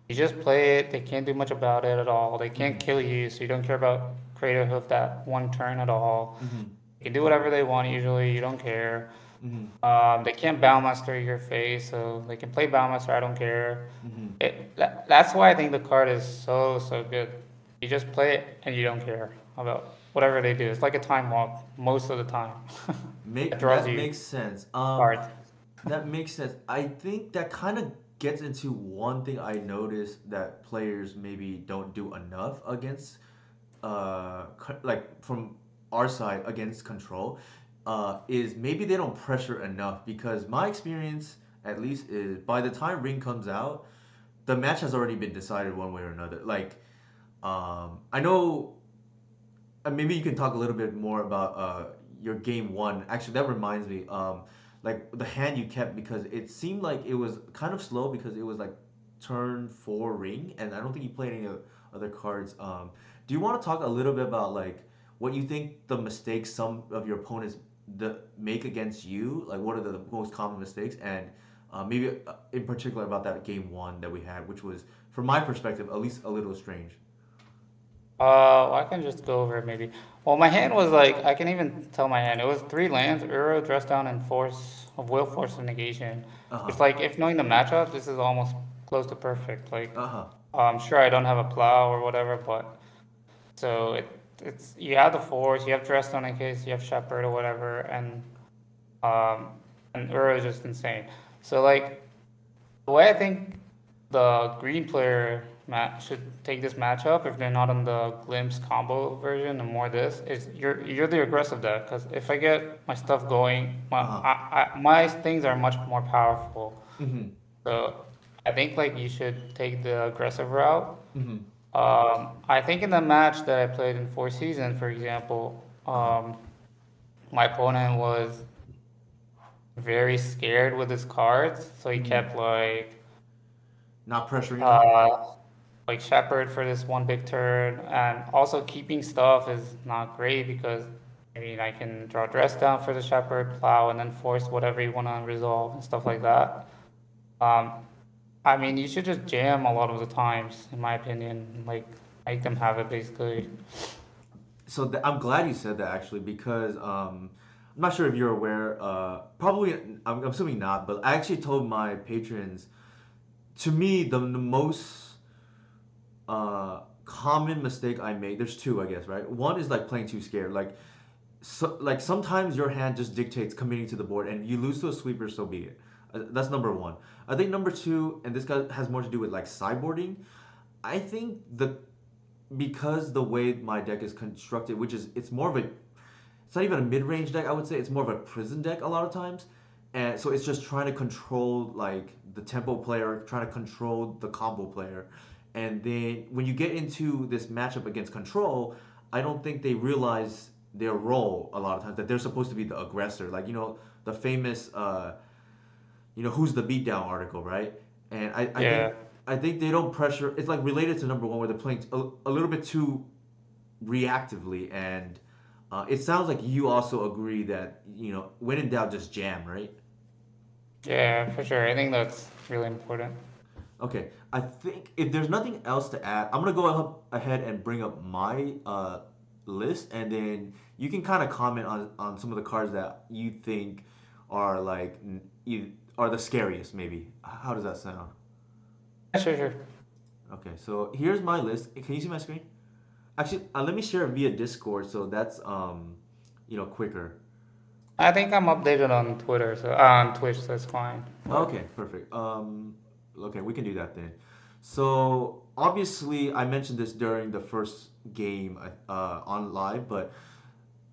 you just play it, they can't do much about it at all. They can't Mm-hmm. kill you, so you don't care about creative of that one turn at all. Mm-hmm. They can do whatever they want usually, you don't care. Mm-hmm. They can't Boundmaster your face, so they can play Boundmaster, I don't care. Mm-hmm. That's why I think the card is so good. You just play it and you don't care about whatever they do. It's like a time walk most of the time. It Make draws that you makes sense. cards. That makes sense. I think that kind of gets into one thing I noticed that players maybe don't do enough against, like from our side against control, is maybe they don't pressure enough because my experience at least is by the time ring comes out, the match has already been decided one way or another. Like, I know maybe you can talk a little bit more about your game one. Actually, that reminds me, like the hand you kept because it seemed like it was kind of slow because it was like turn four ring, and I don't think you played any other cards. Do you want to talk a little bit about like what you think the mistakes some of your opponents make against you? Like, what are the most common mistakes, and maybe in particular about that game one that we had, which was, from my perspective, at least a little strange. I can just go over it maybe. Well, my hand was like, I can even tell my hand. It was three lands, Uro, dress down, and force of will, force of negation. Uh huh. It's like, if knowing the matchup, this is almost close to perfect. Like, Uh huh. I'm sure I don't have a plow or whatever, but so it's you have the force, you have dress down in case you have shepherd or whatever, um, and Uro is just insane. So like the way I think the green player should take this matchup if they're not on the glimpse combo version and more this is you're the aggressive deck because if I get my stuff going, Uh huh. my things are much more powerful. Mm-hmm. So I think like you should take the aggressive route. Mm-hmm. I think in the match that I played in Four Seasons, for example, Uh-huh. my opponent was very scared with his cards, so he Mm-hmm. kept Not pressuring them. uh, like Shepherd for this one big turn, and also keeping stuff is not great because I mean I can draw dress down for the Shepherd, plow, and then force whatever you want to resolve and stuff like that. Um, I mean you should just jam a lot of the times, in my opinion, like make them have it basically. So I'm glad you said that actually because I'm not sure if you're aware. Probably I'm assuming not, but I actually told my patrons. To me, the most common mistake I made. There's two, I guess, right? One is like playing too scared. Like sometimes your hand just dictates committing to the board, and you lose to a sweeper, so be it. That's number one. I think number two, and this guy has more to do with like sideboarding. I think the because the way my deck is constructed, which is it's more of a it's not even a mid-range deck. I would say it's more of a prison deck a lot of times, and so it's just trying to control like the tempo player, trying to control the combo player, and then when you get into this matchup against control, I don't think they realize their role a lot of times that they're supposed to be the aggressor. Like the famous who's the beatdown article, right? And I Yeah. think I think they don't pressure. It's like related to number one where they're playing a little bit too reactively, and it sounds like you also agree that when in doubt, just jam, right? Yeah, for sure. I think that's really important. Okay, I think if there's nothing else to add, I'm gonna go ahead and bring up my list, and then you can kind of comment on some of the cards that you think are like are the scariest, maybe. How does that sound? Yeah, sure, sure. Okay, so here's my list. Can you see my screen? Actually, let me share it via Discord, so that's quicker. I think I'm updated on Twitter, so on Twitch, so it's fine. But Okay, perfect. Okay, we can do that then. So obviously, I mentioned this during the first game on live, but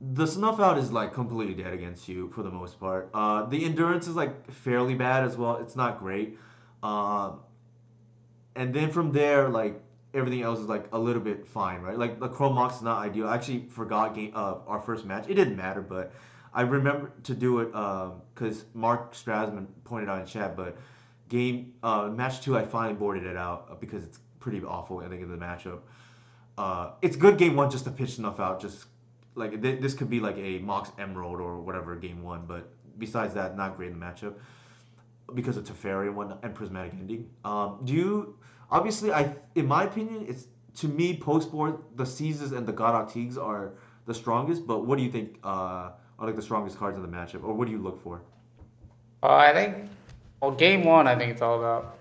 the snuff out is like completely dead against you for the most part. The endurance is like fairly bad as well. It's not great. Um, and then from there, like everything else is like a little bit fine, right? Like the Chrome Mox is not ideal. I actually forgot our first match. It didn't matter, but I remember to do it because Mark Strasman pointed out in chat. But game match two, I finally boarded it out because it's pretty awful. I think in the matchup, it's good game one just to pitch enough out. Just like this could be like a Mox Emerald or whatever game one, but besides that, not great in the matchup because of Teferi and whatnot and prismatic ending. Do you obviously in my opinion it's to me post board the Seizes and the Godok Teagues are the strongest, but what do you think are like the strongest cards in the matchup, or what do you look for? I think, well, game one, I think it's all about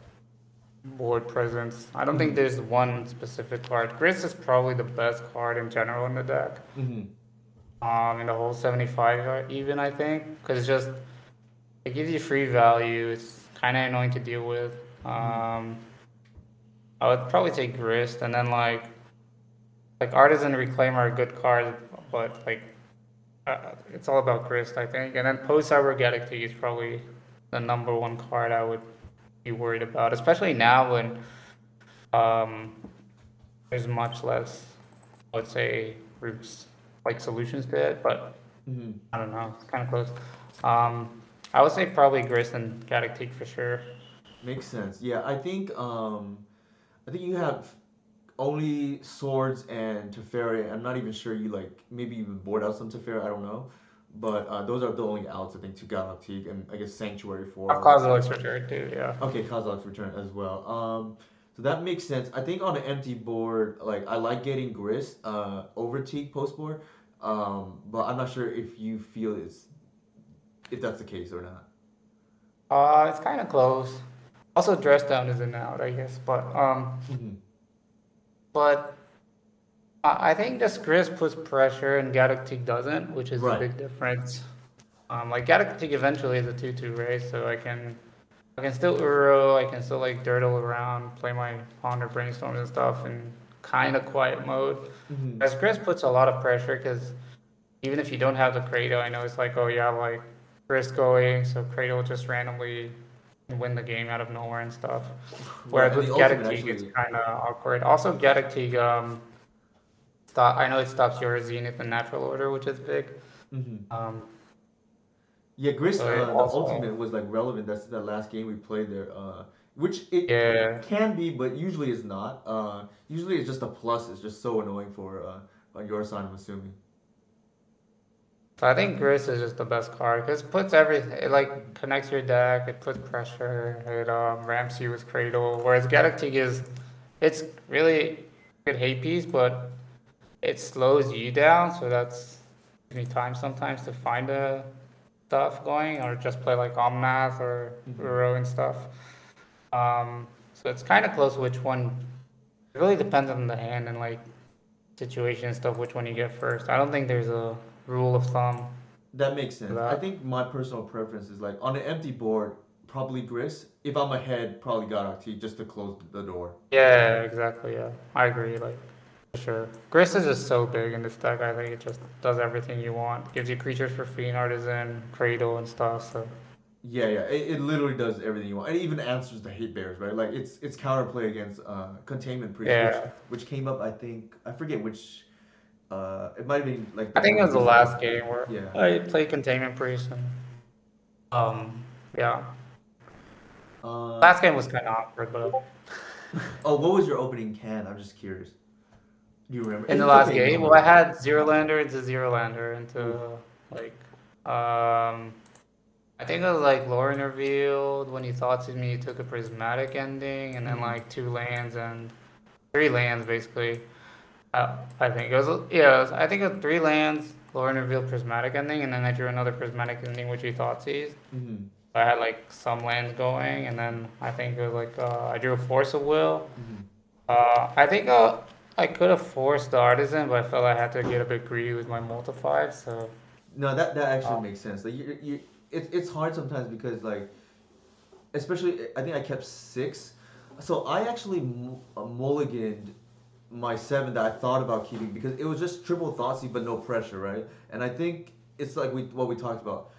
board presence. I don't think Mm-hmm. there's one specific card. Gris is probably the best card in general in the deck. Mm-hmm. In the whole 75 even, I think, because it gives you free value. It's kind of annoying to deal with. Mm-hmm. I would probably take Grist, and then like Artisan Reclaimer are good cards, but like it's all about Grist, I think. And then Post Cybergetic is probably the number one card I would be worried about, especially now when um, there's much less, I would say, routes like solutions to it. But Hmm. I don't know, it's kind of close. Um, I would say probably Gris and Galactique for sure. Makes sense. Yeah, I think you have only swords and Teferi. I'm not even sure you like maybe even board out some Teferi. I don't know, but those are the only outs I think to Galactique and I guess Sanctuary I've for. caused Alex for sure too. Yeah. Okay, Kozak's return as well. So that makes sense. I think on an empty board, like I like getting Grist over Teak post board, but I'm not sure if you feel if that's the case or not. It's kind of close. Also, dress down is an out, I guess. Hmm. But I think this Gris puts pressure and Galactic doesn't, which is a Right. big difference. Like Galactic eventually is a 2/2 race, so I can still Uro, I can still like dirtle around, play my Ponder brainstorms and stuff in kind of quiet mode. Hmm. As Gris puts a lot of pressure because even if you don't have the Cradle, I know it's like, oh yeah, like Gris going, so Cradle will just randomly win the game out of nowhere and stuff. Right, Whereas and the with ultimate Galactic, it's actually. kind of awkward. Also, Galactic, I know it stops your Zenith in natural order, which is big. Hmm. Um, Yeah, Grist, so it the also, ultimate was like relevant. That's that last game we played there, which it yeah. can be, but usually it's not. Usually it's just a plus. It's just so annoying for on your side. I'm assuming. So I think Gris is just the best card because it puts everything. It like connects your deck. It puts pressure. It ramps you with Cradle. Whereas Galactic it's really a good hate piece, but it slows you down. So that's gives me time sometimes to find the stuff going, or just play like Omnath or Hmm. Uro and stuff. So it's kind of close which one. It really depends on the hand and like situation and stuff. Which one you get first. I don't think there's a rule of thumb That makes for sense. I that. think my personal preference is like on an empty board, probably Grist. If I'm ahead, probably Galactic just to close the door. Yeah, exactly. Yeah, I agree. Like, for sure. Grace is just so big in this deck. I think it just does everything you want. Gives you creatures for free and artisan, cradle and stuff. So Yeah, yeah. It literally does everything you want. It even answers the hate bears, right? Like it's counterplay against Containment Priest, yeah, which came up. I think I forget which. It might have been like the I think more it was the recent one. last game where Yeah. I played Containment Priest and yeah, Uh, last game was kind of awkward, but oh, what was your opening can? I'm just curious. Do you remember? in the It's last okay if you game, don't well, I remember. had Zero Lander into Zero Lander Oof. into like I think it was like Lauren revealed when he thought to me he took a prismatic ending and then Hmm. like two lands and three lands basically. I think it was yeah. I think it was three lands. Lauren revealed prismatic ending, and then I drew another prismatic ending, which he thought seized. Hmm. I had like some lands going, and then I think it was like I drew a force of will. Hmm. I think I could have forced the artisan, but I felt I had to get a bit greedy with my multi-5. So No, that actually uh, makes sense. Like it's hard sometimes because like especially I think I kept six, so I actually mulliganed my seven that I thought about keeping because it was just triple Thoughtseize but no pressure, right? And I think it's like what we talked about.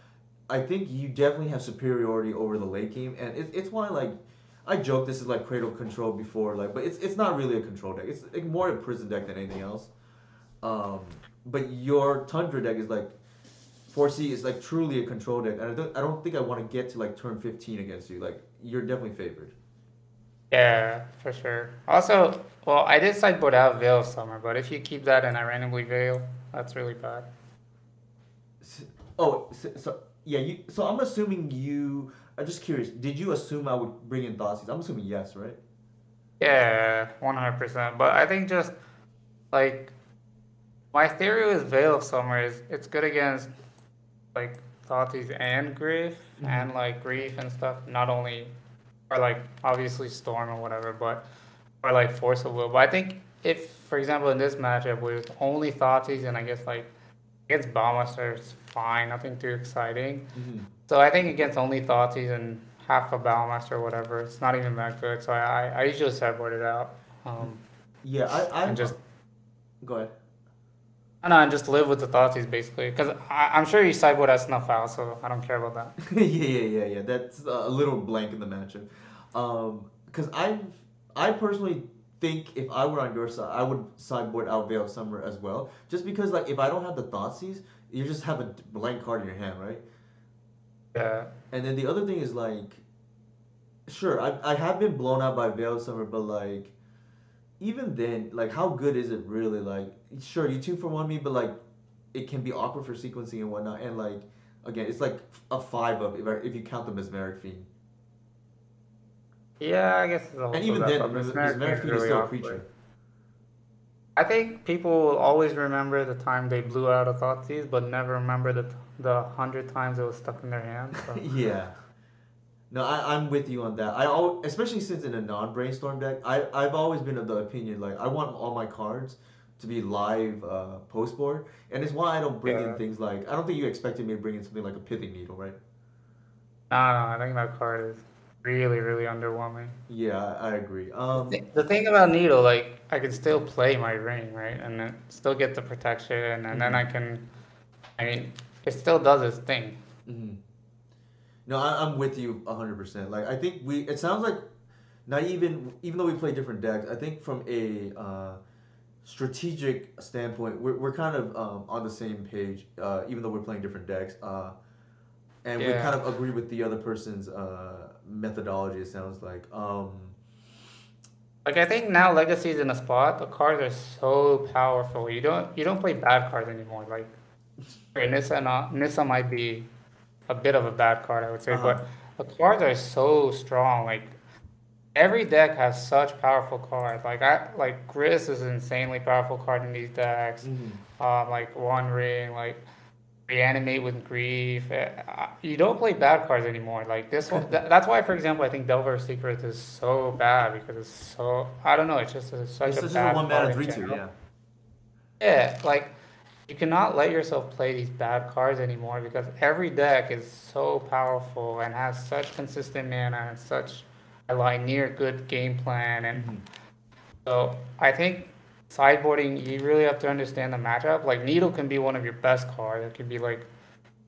I think you definitely have superiority over the late game, and it's why like I joke this is like Cradle Control before, like, but it's not really a control deck. It's like more a prison deck than anything else. Um, but your Tundra deck is like 4C is like truly a control deck, and I don't think I want to get to like turn 15 against you. Like you're definitely favored. yeah, for sure. Also, well, I did sideboard out Veil of Summer, but if you keep that and I randomly Veil, that's really bad. S- Oh, so yeah, you. So I'm assuming you. I'm just curious. Did you assume I would bring in Thoughtseize? I'm assuming yes, right? Yeah, 100%. But I think just like my theory with Veil of Summer is it's good against like Thoughtseize and Grief Mm-hmm. and like Grief and stuff. Not only or like obviously Storm or whatever, but or like Force of Will. But I think if, for example, in this matchup with only Thoughtseize and I guess like against Ballmaster, it's fine, nothing too exciting. Mm-hmm. So I think against only Thoughtseize and half a Ballmaster or whatever, it's not even that good. So I usually sideboard it out Yeah, and I'm. just Go ahead. I know, and just live with the Thoughtseize basically. Because I'm sure you sideboard has snuff out, so I don't care about that. Yeah. That's a little blank in the matchup. Because I personally think if I were on your side, I would sideboard out Veil of Summer as well. Just because like if I don't have the Thoughtseize, you just have a blank card in your hand, right? Yeah. And then the other thing is like, sure, I have been blown out by Veil of Summer, but like even then, like how good is it really? Like, sure, you 2-for-1 me, but like it can be awkward for sequencing and whatnot. And like again, it's like a five up if you count the Mesmeric Fiend. Yeah, I guess it's And also even that, then, but Mesmeric Mesmeric is Fiend is really still a awkward. creature. I think people will always remember the time they blew out a Thoughtseize, but never remember the 100 times it was stuck in their hand. So Yeah. No, I'm with you on that. Especially since in a non-brainstorm deck, I've always been of the opinion like I want all my cards to be live post board, and it's why I don't bring in yeah, things like I don't think you expected me to bring in something like a pithing needle, right? no, I think that card is really, really underwhelming. Yeah, I agree. The thing about Needle, like I can still play my ring, right, and then still get the protection, and then mhm, I mean, it still does its thing. mhm. No, I'm with you 100%. Like I think it sounds like not even though we play different decks, I think from a strategic standpoint, we're kind of on the same page, even though we're playing different decks. And we kind Yeah. of agree with the other person's methodology. It sounds like. Like I think now Legacy's in a spot. The cards are so powerful. You don't play bad cards anymore. Like sure, Nissa might be a bit of a bad card, I would say, Uh huh. but the cards are so strong. Like every deck has such powerful cards. Like Gris is an insanely powerful card in these decks. Hmm. Like One Ring, like Reanimate with Grief. You don't play bad cards anymore. Like this one, that's why, for example, I think Delver Secret is so bad because it's so I don't know. It's just such It's a just a bad one mana card in 3/2. general. Yeah. Yeah, like you cannot let yourself play these bad cards anymore because every deck is so powerful and has such consistent mana and such a like near good game plan. And Hmm. so I think sideboarding, you really have to understand the matchup. Like Needle can be one of your best cards. It can be like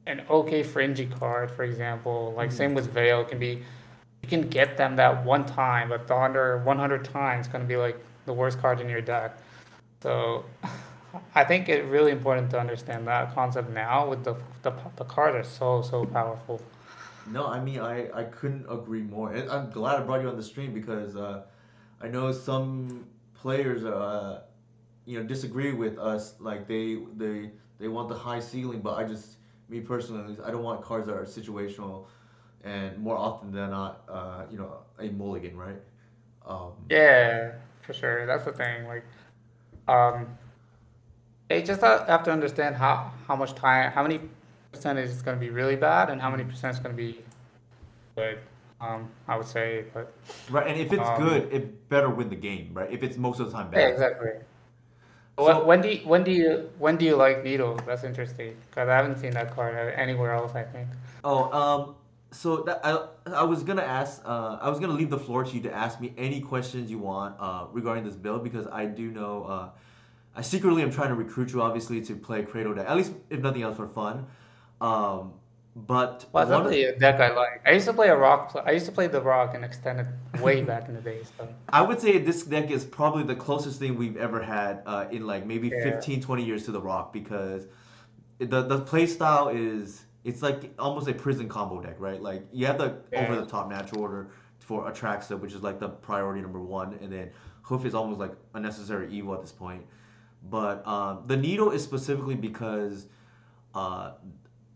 an okay fringy card, for example. Like Hmm. same with Veil, can be you can get them that one time, but the under 100 times gonna be like the worst card in your deck. So I think it's really important to understand that concept now with the cards are so powerful. No, I mean I couldn't agree more. And I'm glad I brought you on the stream because I know some players disagree with us. Like they want the high ceiling, but me personally, I don't want cards that are situational and more often than not, a mulligan, right? Um, Yeah, for sure. That's the thing. Like, um, they just have to understand how much time, how many percentage is going to be really bad, and how many mhm. percent is going to be good. I would say, but Right, and if it's um, good, it better win the game, right? If it's most of the time yeah, bad. exactly. So, When do you like Needle? That's interesting because I haven't seen that card anywhere else. I think. oh, so that I was gonna ask, I was gonna leave the floor to you to ask me any questions you want regarding this build because I do know I secretly am trying to recruit you obviously to play Credo deck, at least if nothing else for fun. Um, but Well, it's definitely a deck I like. I used to play a rock. I used to play the rock and extended way back in the day. So I would say this deck is probably the closest thing we've ever had in like maybe yeah, 15, 20 years to the Rock because the play style is it's like almost a prison combo deck, right? Like you have the over yeah, the top natural order for Atraxa, which is like the priority number one, and then Hoof is almost like a necessary evil at this point. But the needle is specifically because uh,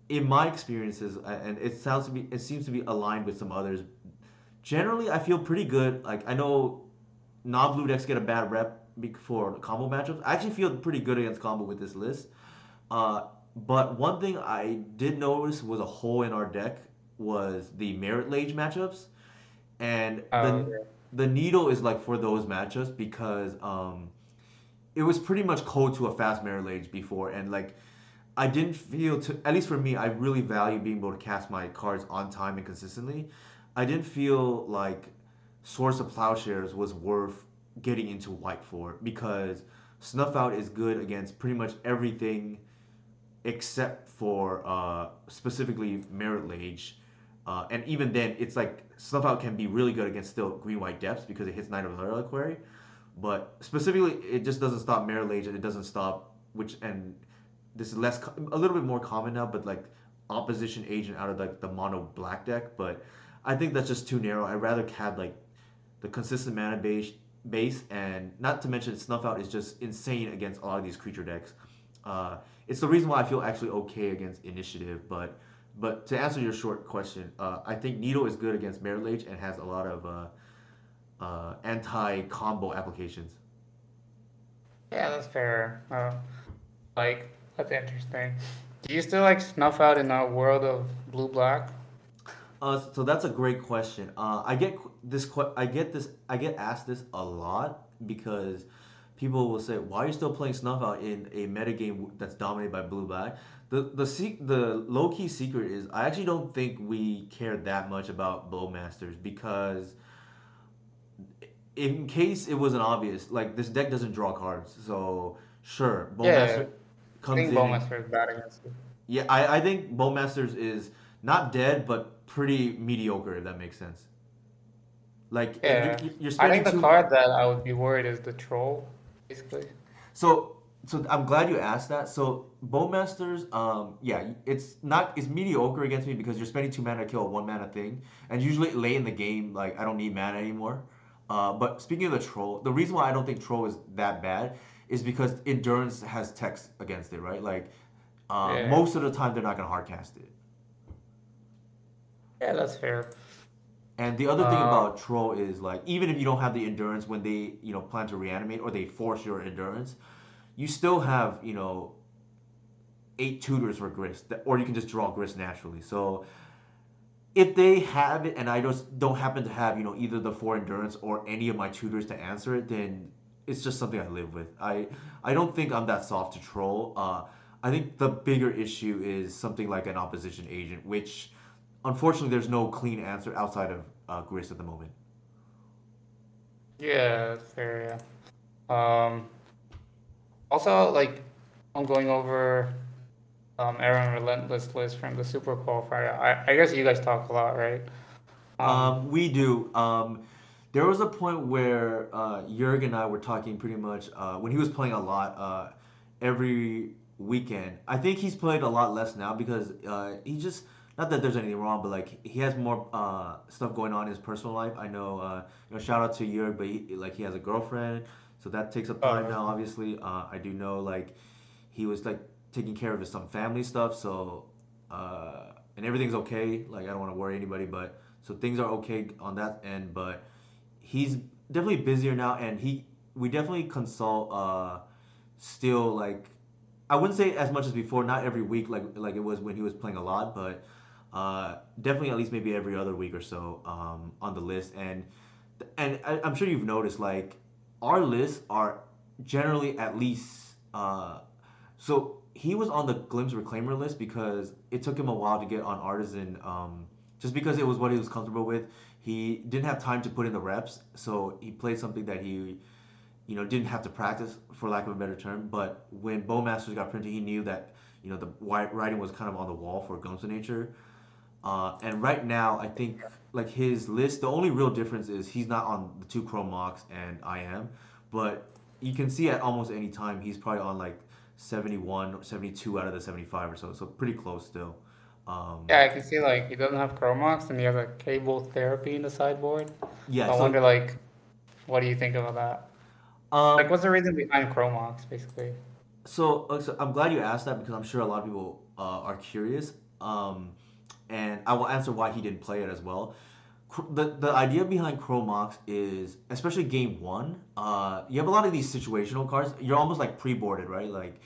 in my experiences, and it seems to be aligned with some others. Generally, I feel pretty good. Like I know non-blue decks get a bad rep for combo matchups. I actually feel pretty good against combo with this list. Uh, but one thing I did notice was a hole in our deck was the Merit Lage matchups, and oh the needle is like for those matchups because it was pretty much cold to a fast Merit Lage before, and like I didn't feel to at least for me, I really value being able to cast my cards on time and consistently. I didn't feel like Source of Plowshares was worth getting into white for because Snuff Out is good against pretty much everything except for specifically Merit Lage. And even then, it's like Snuff Out can be really good against still Green White Depths because it hits Knight of the Reliquary. But specifically, it just doesn't stop Merit Lage and it doesn't stop, which, and this is a little bit more common now, but like opposition agent out of like the mono black deck. But I think that's just too narrow. I'd rather have like the consistent mana base, and not to mention Snuff Out is just insane against a lot of these creature decks. Uh, it's the reason why I feel actually okay against Initiative, but to answer your short question, I think Needle is good against Merit Lage and has a lot of anti combo applications. Yeah, that's fair. Like that's interesting. Do you still like snuff out in a world of blue black? So that's a great question. I get I get asked this a lot because people will say, "Why are you still playing Snuff Out in a metagame that's dominated by blue black?" The low key secret is I actually don't think we care that much about Bowmasters because in case it wasn't obvious, like this deck doesn't draw cards, so sure, Yeah, Bowmaster I comes think in and Bowmaster is bad against it. yeah, I think Bowmasters is not dead but pretty mediocre if that makes sense. Like Yeah, you're I spending think the two. card that I would be worried is the troll, basically. So I'm glad you asked that. So Bowmasters, yeah, it's mediocre against me because you're spending 2 mana to kill a 1 mana thing, and usually late in the game, like I don't need mana anymore. But speaking of the troll, the reason why I don't think troll is that bad is because endurance has text against it, right? Like Yeah, most of the time they're not gonna hardcast it. yeah, that's fair. And the other thing Um, about troll is like even if you don't have the endurance when they plan to reanimate or they force your endurance, you still have 8 tutors for grist, or you can just draw grist naturally. So if they have it and I just don't happen to have either the 4 endurance or any of my tutors to answer it, then it's just something I live with. I don't think I'm that soft to troll. I think the bigger issue is something like an opposition agent, which unfortunately there's no clean answer outside of grist at the moment. yeah, that's fair. Yeah. Also, like, I'm going over Aaron Relentless list from the Super Qualifier. I guess you guys talk a lot, right? Um, We do. There was a point where Jurg and I were talking pretty much when he was playing a lot every weekend. I think he's played a lot less now because he just not that there's anything wrong, but like he has more stuff going on in his personal life. I know, shout out to Jurg, but he has a girlfriend, so that takes up time now. uh, Obviously, I do know like he was like taking care of his some family stuff, so and everything's okay. Like I don't want to worry anybody, but so things are okay on that end. But he's definitely busier now, and we definitely consult. Still like I wouldn't say as much as before. Not every week like it was when he was playing a lot, but definitely at least maybe every other week or so on the list. And I'm sure you've noticed like our lists are generally at least so he was on the Glimpse Reclaimer list because it took him a while to get on Artisan, just because it was what he was comfortable with. He didn't have time to put in the reps, so he played something that he, didn't have to practice, for lack of a better term. But when Bowmasters got printed, he knew that, the writing was kind of on the wall for Glimpse of Nature. And right now, I think like his list, the only real difference is he's not on the two Chrome mocks, and I am. But you can see at almost any time he's probably on like 71 or 72 out of the 75 or so. So pretty close still. Um, yeah, I can see like he doesn't have Chromox and he has a cable therapy in the sideboard. yeah. I wonder So like, what do you think about that? Like, um, what's the reason behind Chromox, basically? so I'm glad you asked that because I'm sure a lot of people are curious. And I will answer why he didn't play it as well. The idea behind Chromox is, especially game one, you have a lot of these situational cards. You're almost like pre-boarded, right? Like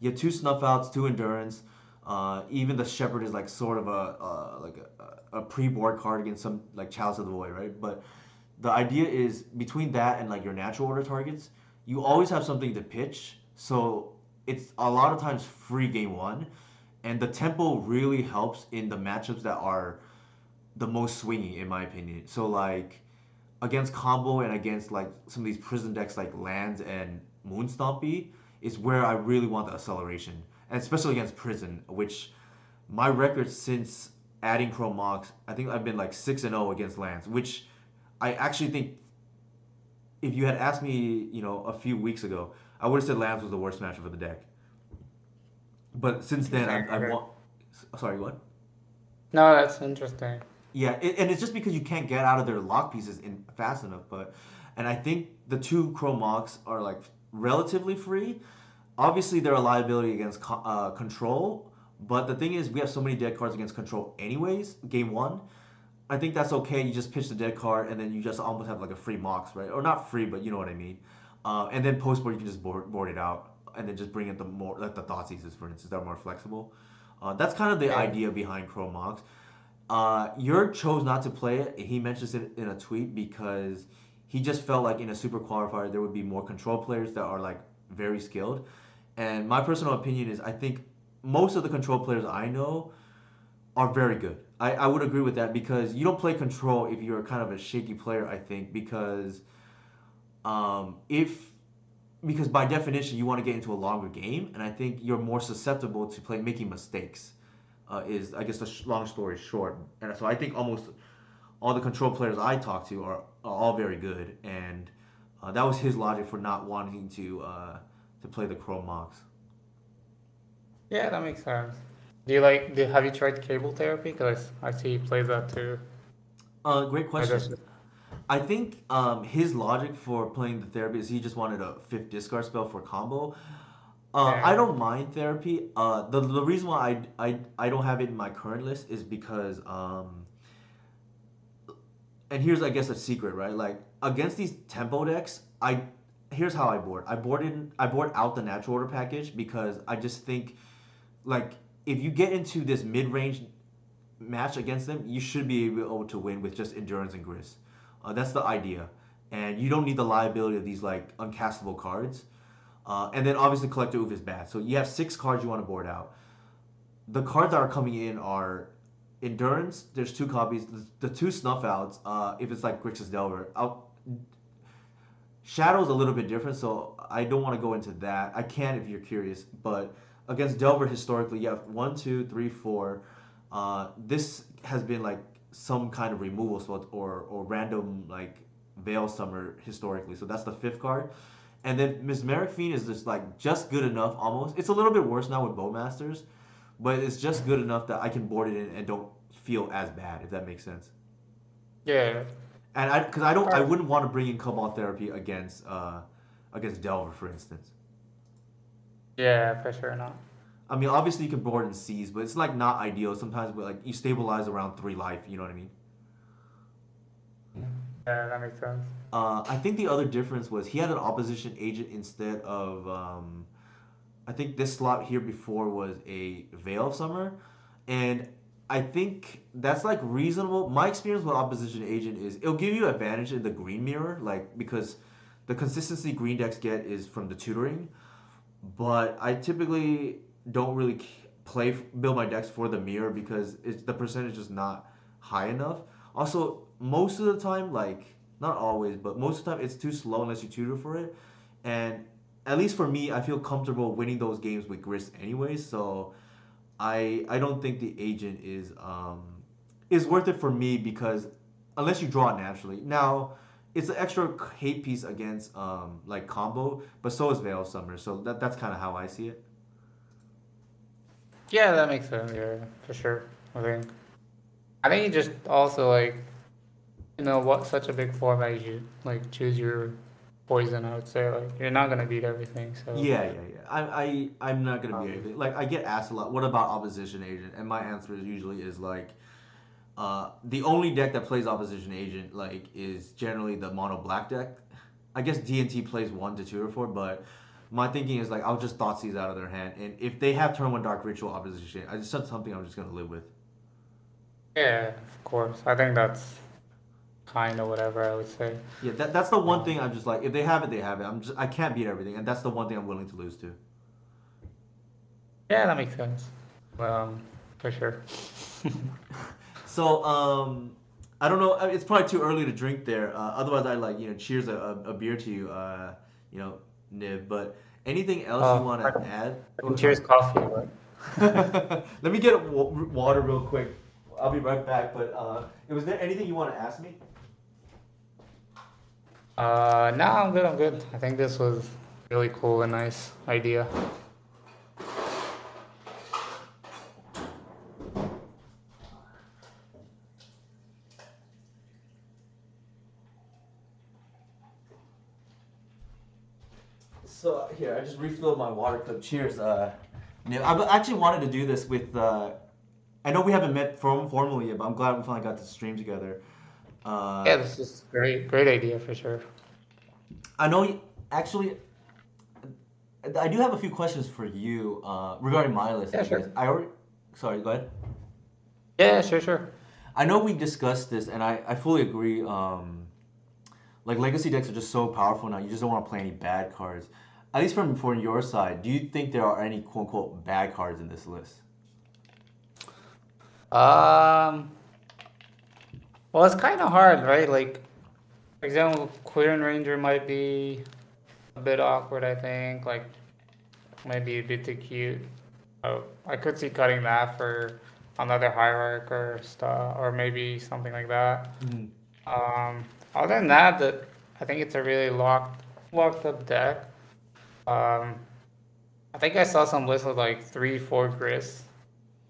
you have 2 Snuff Outs, 2 Endurance. Even the Shepherd is like sort of a pre-board card against some like Chalice of the Void, right? But the idea is between that and like your natural order targets, you always have something to pitch. So it's a lot of times free game one, and the tempo really helps in the matchups that are the most swingy in my opinion. So like against combo and against like some of these prison decks like lands and Moon Stompy is where I really want the acceleration, and especially against Prison, which my record since adding Chrome Mox, I think I've been like 6-0 against lands, which I actually think if you had asked me, a few weeks ago, I would have said Lambs was the worst matchup of the deck. But since then, Interesting. I've Okay. won. Sorry, what? No, that's interesting. Yeah, and it's just because you can't get out of their lock pieces in fast enough. And I think the two Chrome Mox are like relatively free. Obviously, they're a liability against control. But the thing is, we have so many dead cards against control, anyways. Game one, I think that's okay. You just pitch the dead card, and then you just almost have like a free Mox, right? Or not free, but you know what I mean. And then post board, you can just board it out, and then just bring in the more like the Thoughtseizes, for instance, that are more flexible. That's kind of the Yeah. idea behind Chrome Mox. Yurt chose not to play it. He mentions it in a tweet because he just felt like in a super qualifier there would be more control players that are like very skilled. And my personal opinion is I think most of the control players I know are very good. I would agree with that because you don't play control if you're kind of a shaky player, I think, if because by definition you want to get into a longer game, and I think you're more susceptible to play making mistakes. Is I guess the long story short, and so I think almost all the control players I talk to are all very good, and that was his logic for not wanting to play the Chrome Mox. Yeah, that makes sense. Do you like? Have you tried cable therapy? Because I see he plays that too. Great I question. just I think his logic for playing the therapy is he just wanted a fifth discard spell for combo. I yeah. don't mind therapy. The reason why I don't have it in my current list is because and here's I guess a secret, right? Like against these tempo decks, I here's how I board. I board out the natural order package because I just think like if you get into this mid range match against them, you should be able to win with just endurance and grist. That's the idea, and you don't need the liability of these like uncastable cards. And then obviously collector oof is bad. So you have six cards you want to board out. The cards that are coming in are endurance. There's two copies. The two snuff outs. If it's like Grixis Delver, Shadow's a little bit different, so I don't want to go into that. I can if you're curious, but against Delver historically, you have one, two, three, four. This has been like some kind of removal spot or random like Veil Summer historically, so that's the fifth card. And then Mesmeric Fiend is just like just good enough almost. It's a little bit worse now with Bowmasters, but it's just good enough that I can board it in and don't feel as bad if that makes sense. Yeah. And I Alright. wouldn't want to bring in Cobalt Therapy against Delver, for instance. Yeah, for sure not. I mean, obviously you can board in C's, but it's like not ideal sometimes. But like you stabilize around three life, you know what I mean? Yeah, that makes sense. I think the other difference was he had an opposition agent instead of I think this slot here before was a Veil of Summer, and I think that's like reasonable. My experience with opposition agent is it'll give you advantage in the green mirror, like because the consistency green decks get is from the tutoring, but I typically don't really build my decks for the mirror because the percentage is not high enough. Also, most of the time, like not always, but most of the time, it's too slow unless you tutor for it. And at least for me, I feel comfortable winning those games with grist anyway. So I don't think the agent is worth it for me because unless you draw it naturally. Now it's an extra hate piece against like combo, but so is Veil Summer. So that's kind of how I see it. Yeah, that makes sense. Yeah, for sure. I think. I think you just also like what such a big format you should like choose your poison. I would say like you're not gonna beat everything. So Yeah. I'm not gonna be um, anything. Like I get asked a lot. What about opposition agent? And my answer is usually is like the only deck that plays opposition agent like is generally the mono black deck. I guess DNT plays one to two or four, but my thinking is like I'll just Thoughtseize out of their hand, and if they have turn one Dark Ritual opposition, I just said something I'm just gonna live with. yeah, of course. I think that's kind of whatever I would say. Yeah, that's the one thing Um, I'm just like if they have it, they have it. I can't beat everything, and that's the one thing I'm willing to lose to. yeah, that makes sense. For sure. So I don't know. It's probably too early to drink there. Otherwise, I like cheers a beer to you. You know, Niv. But anything else you Oh, want I to can, add? I Oh, can sorry. cheers coffee, but Let me get water real quick. I'll be right back. But was there anything you want to ask me? no, I'm good. I'm good. I think this was really cool and nice idea. So here, I just refilled my water cup. Cheers. Niv. I actually wanted to do this with. I know we haven't met formally yet, but I'm glad we finally got to stream together. Yeah, Uh, this is great. Great idea for sure. I know. Actually, I do have a few questions for you regarding my list. Yeah, I guess sure. I already. Sorry, go ahead. Yeah, sure, sure. I know we discussed this, and I fully agree. Like legacy decks are just so powerful now. You just don't want to play any bad cards. At least from your side, do you think there are any quote unquote bad cards in this list? Um, well, it's kind of hard, right? Like, for example, Clear and Ranger might be a bit awkward, I think. Like, maybe a bit too cute. Oh, I could see cutting that for another hierarch or stuff, or maybe something like that. Mm-hmm. Um, Other than that, I think it's a really locked up deck. Um, I think I saw some lists with like 3, 4 Gris.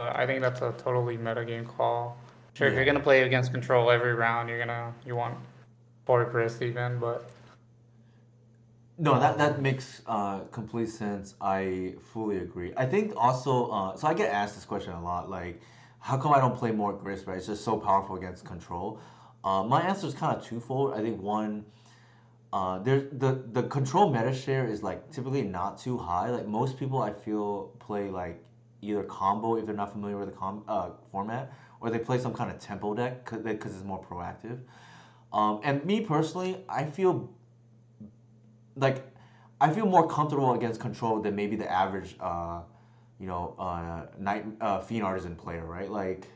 I think that's a totally metagame call. Sure, if you're Yeah. gonna play against control every round, you want 4 Gris even, but No, that um, makes complete sense. I fully agree. I think also, so I get asked this question a lot, like, how come I don't play more Grist, right? It's just so powerful against control. My answer is kind of twofold. I think one, there's the control meta share is like typically not too high. Like most people, I feel play like either combo if they're not familiar with the format, or they play some kind of tempo deck because it's more proactive. And me personally, like I feel more comfortable against control than maybe the average, night fiend artisan player, right? Like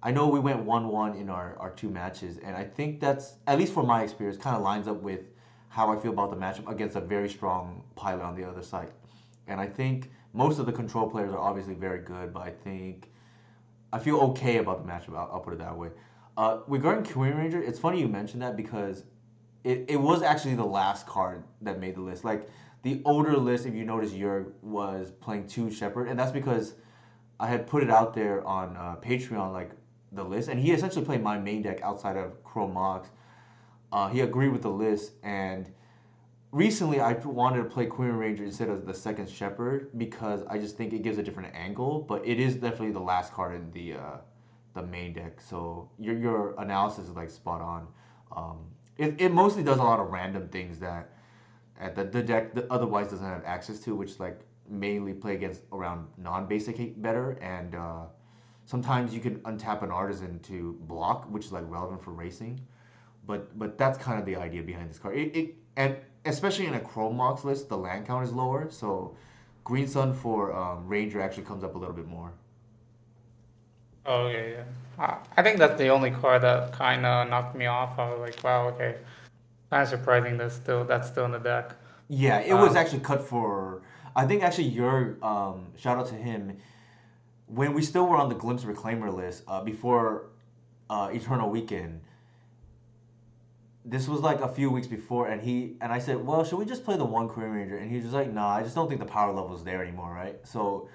I know we went 1-1 in our two matches, and I think that's at least for my experience kind of lines up with how I feel about the matchup against a very strong pilot on the other side. And I think most of the control players are obviously very good, but I think I feel okay about the matchup. I'll put it that way. Regarding Queen Ranger, it's funny you mentioned that because it was actually the last card that made the list. Like the older list, if you notice, Jurg was playing two Shepherd, and that's because I had put it out there on Patreon, like the list, and he essentially played my main deck outside of Chrome Mox. He agreed with the list, and recently I wanted to play Queen Ranger instead of the second Shepherd because I just think it gives a different angle. But it is definitely the last card in the main deck. So your analysis is like spot on. It mostly does a lot of random things that the deck otherwise doesn't have access to, which like mainly play against around non-basic better, and sometimes you can untap an artisan to block, which is like relevant for racing. But that's kind of the idea behind this card. And especially in a Chrome Mox list, the land count is lower, so Green Sun for Ranger actually comes up a little bit more. oh yeah, yeah. I think that's the only card that kind of knocked me off. I was like, wow, okay, kind of surprising that's still in the deck. Yeah, it was Um, actually cut for. I think actually your shout out to him when we still were on the Glimpse Reclaimer list before Eternal Weekend. This was like a few weeks before, and I said, well, should we just play the one Queen Ranger? And he was just like, nah, I just don't think the power level is there anymore, right? So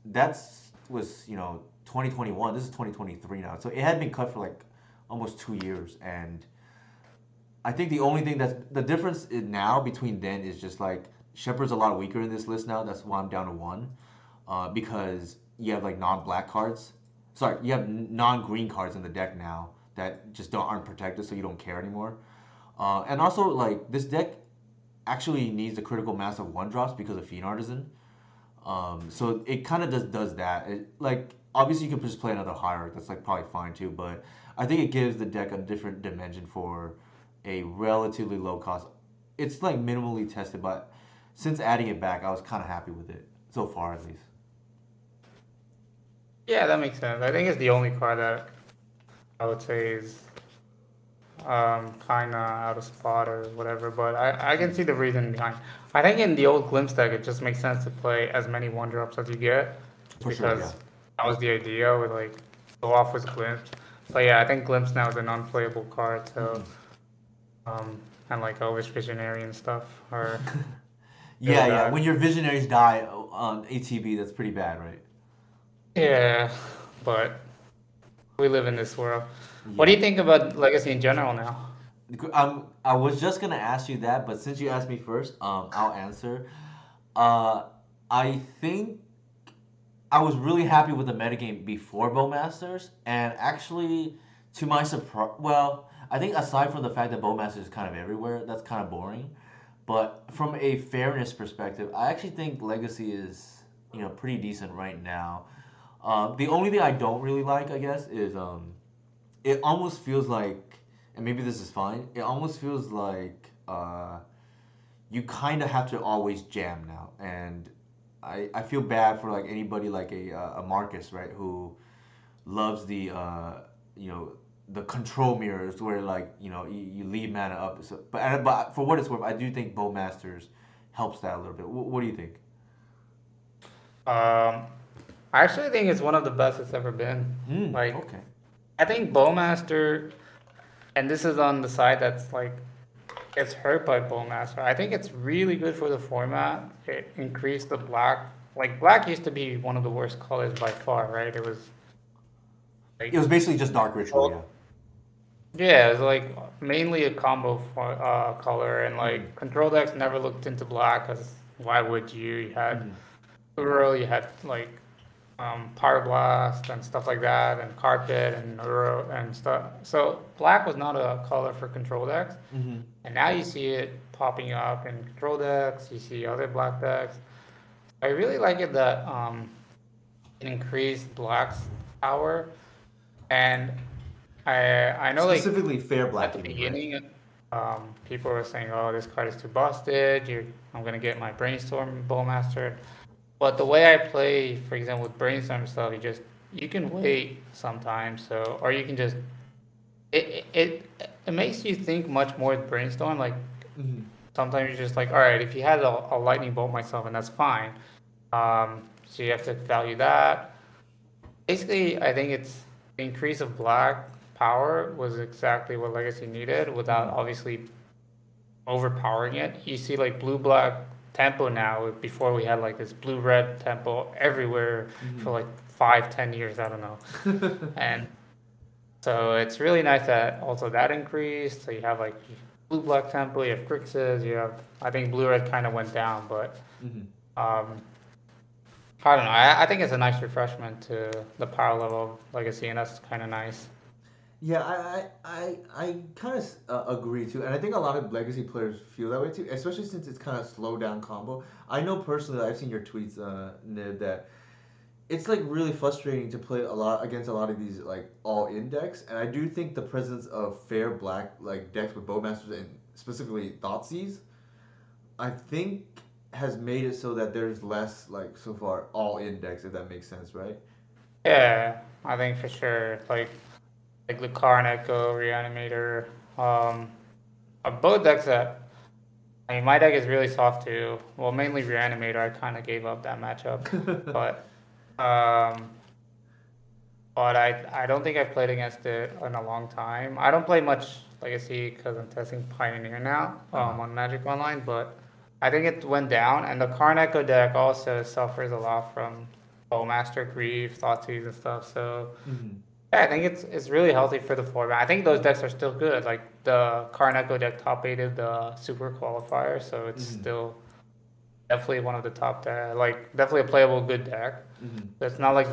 that's was 2021. This is 2023 now, so it had been cut for like almost 2 years, and I think the only thing that's the difference now between then is just like Shepard's a lot weaker in this list now. That's why I'm down to one, because you have like non-black cards. Sorry, you have non-green cards in the deck now that just don't aren't protected, so you don't care anymore. And also like this deck actually needs the critical mass of one drops because of Fiend Artisan. So it kind of does that. Like obviously you can just play another hierarch. That's like probably fine too. But I think it gives the deck a different dimension for a relatively low cost. It's like minimally tested, but since adding it back, I was kind of happy with it so far at least. yeah, that makes sense. I think it's the only card that I would say is kind of out of spot or whatever. But I can see the reason behind. I think in the old Glimpse deck, it just makes sense to play as many one drops as you get, just For sure, yeah. because that was the idea with like go off with Glimpse. But yeah, I think Glimpse now is an unplayable card. So Hmm. and like always Visionary and stuff are really Yeah, yeah. bad. When your visionaries die on ATB, that's pretty bad, right? Yeah, but we live in this world. What do Yeah. you think about Legacy in general now? I was just gonna ask you that, but since you asked me first, I'll answer. Uh, I think I was really happy with the metagame before Bowmasters, and actually, to my surprise, well, I think aside from the fact that Bowmasters is kind of everywhere, that's kind of boring. But from a fairness perspective, I actually think Legacy is, pretty decent right now. The only thing I don't really like, I guess, is it almost feels like, and maybe this is fine. It almost feels like you kind of have to always jam now, and I feel bad for like anybody like a Marcus, right, who loves you know the control mirrors where like you leave mana up. So, but for what it's worth, I do think Bowmasters helps that a little bit. What do you think? Um, I actually think it's one of the best it's ever been. Like, Okay. I think Bowmaster, and this is on the side that's like gets hurt by Bowmaster. I think it's really good for the format. It increased the black. Like black used to be one of the worst colors by far, right? It was It like, was basically just Dark Ritual, yeah. well, yeah, it was like mainly a combo for, color, and Mm-hmm. like control decks never looked into black because why would you? You had Mm-hmm. Uro, you had like Power Blast and stuff like that, and Carpet and Uro and stuff. So black was not a color for control decks, Mm-hmm. and now you see it popping up in control decks. You see other black decks. I really like it that it increased black's power, and I know like Specifically, fair at black, the you mean, right? beginning, people were saying, "Oh, this card is too busted. I'm gonna get my brainstorm bowmaster." But the way I play, for example, with brainstorm stuff, you can wait sometimes, so or you can just it makes you think much more with brainstorm. Like Mm-hmm. sometimes you're just like, all right, if you had a lightning bolt myself, and that's fine. So you have to value that. Basically, I think it's the increase of black power was exactly what Legacy needed without Mm-hmm. obviously overpowering it. You see like blue black tempo now. Before we had like this blue red tempo everywhere for like 5, 10 years. I don't know. And so it's really nice that also that increased. So you have like blue black tempo. You have Grixis. You have I think blue red kind of went down, but Mm-hmm. um, I don't know. I think it's a nice refreshment to the power level of Legacy, and that's kind of nice. Yeah, I kind of agree too, and I think a lot of legacy players feel that way too, especially since it's kind of slow down combo. I know personally, I've seen your tweets, Nib, that it's like really frustrating to play a lot against a lot of these like all in decks, and I do think the presence of fair black like decks with bowmasters and specifically Thoughtseize, I think has made it so that there's less like so far all in decks, if that makes sense, right? Yeah, I think for sure. Like Lucario, Echo, Reanimator, both decks that. I mean, my deck is really soft too. Well, mainly Reanimator. I kind of gave up that matchup, but um, I don't think I've played against it in a long time. I don't play much Legacy because I'm testing Pioneer now Uh-huh. on Magic Online, but I think it went down. And the Karn Echo deck also suffers a lot from Bowmaster Grief, Thoughtseize, and stuff. So Mm-hmm. yeah, I think it's really healthy for the format. I think those decks are still good. Like the Karn Echo deck top aided the Super Qualifier, so it's Mm-hmm. still definitely one of the top deck. Like definitely a playable good deck. Mm-hmm. It's not like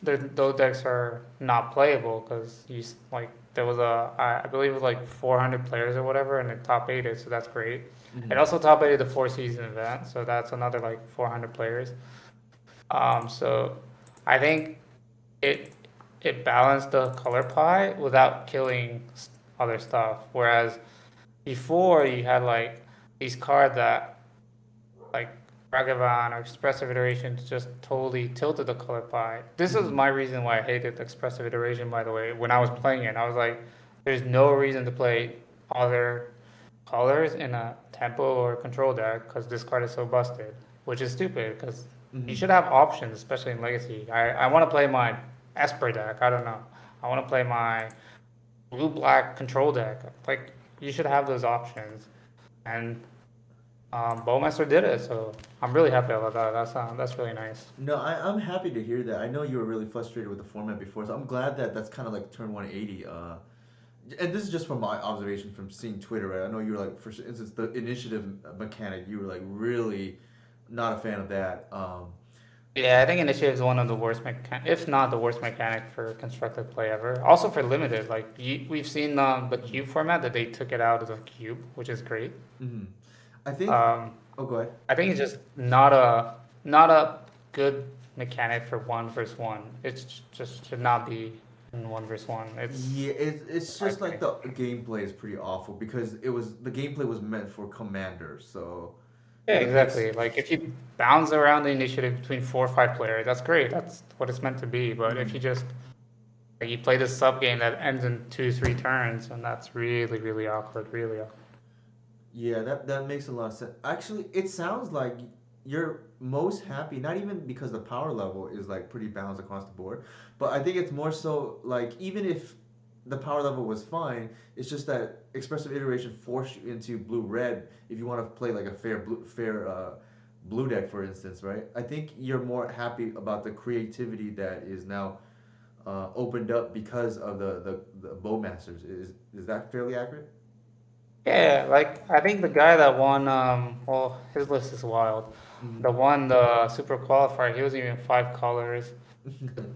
those decks are not playable because like there was I believe it was like 400 players or whatever, and it top aided, so that's great. It Mm-hmm. also top aided the four season event, so that's another like 400 players. So I think it it balanced the color pie without killing other stuff. Whereas before you had like these cards that like Ragavan or Expressive Iteration just totally tilted the color pie. This is Mm-hmm. my reason why I hated Expressive Iteration, by the way. When I was playing it, I was like, there's no reason to play other colors in a tempo or control deck because this card is so busted, which is stupid because you Mm-hmm. should have options, especially in Legacy. I want to play my Esper deck. I don't know. I want to play my blue black control deck. Like you should have those options, and Bowmaster did it, so I'm really happy about that. That's really nice. No, I'm happy to hear that. I know you were really frustrated with the format before, so I'm glad that that's kind of like turned 180. And this is just from my observation from seeing Twitter, right? I know you were like, for instance, the initiative mechanic, you were like really not a fan of that. Yeah, I think Initiative is one of the worst if not the worst mechanic for constructive play ever. Also for limited, like we've seen the cube format that they took it out of the cube, which is great. Mm-hmm. I think. Um, Oh, go ahead. I think it's just not a good mechanic for one versus one. It's just should not be in one versus one. Yeah, it's I just like think. the gameplay is pretty awful because the gameplay was meant for commanders, so Yeah, it's exactly. Like if you bounce around the initiative between 4 or 5 players, that's great. That's what it's meant to be. But if mm, you just like you play this sub game that ends in 2 3 turns, and that's really really awkward. Really awkward. yeah, that makes a lot of sense. Actually, it sounds like you're most happy, not even because the power level is like pretty balanced across the board, but I think it's more so like even if the power level was fine, it's just that expressive iteration forced you into blue red if you want to play like a fair blue deck, for instance, right? I think you're more happy about the creativity that is now opened up because of the Bowmasters. Is that fairly accurate? Yeah, like I think the guy that won, well, his list is wild. Mm-hmm. The one, the super qualifier, he was even 5 colors,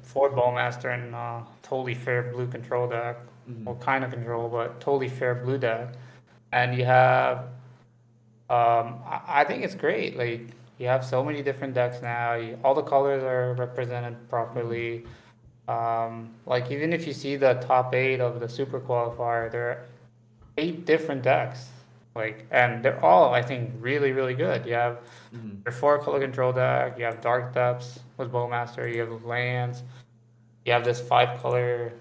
four bowmaster, and totally fair blue control deck. Mm-hmm. Well, kind of control, but totally fair blue deck. And you have, I think it's great. Like you have so many different decks now. All the colors are represented Mm-hmm. properly. Like even if you see the top 8 of the super qualifier, there are 8 different decks. Like, and they're all, I think, really, really good. You have Mm-hmm. your 4 color control deck, you have Dark Depths with Bowmaster, you have lands, you have this 5 color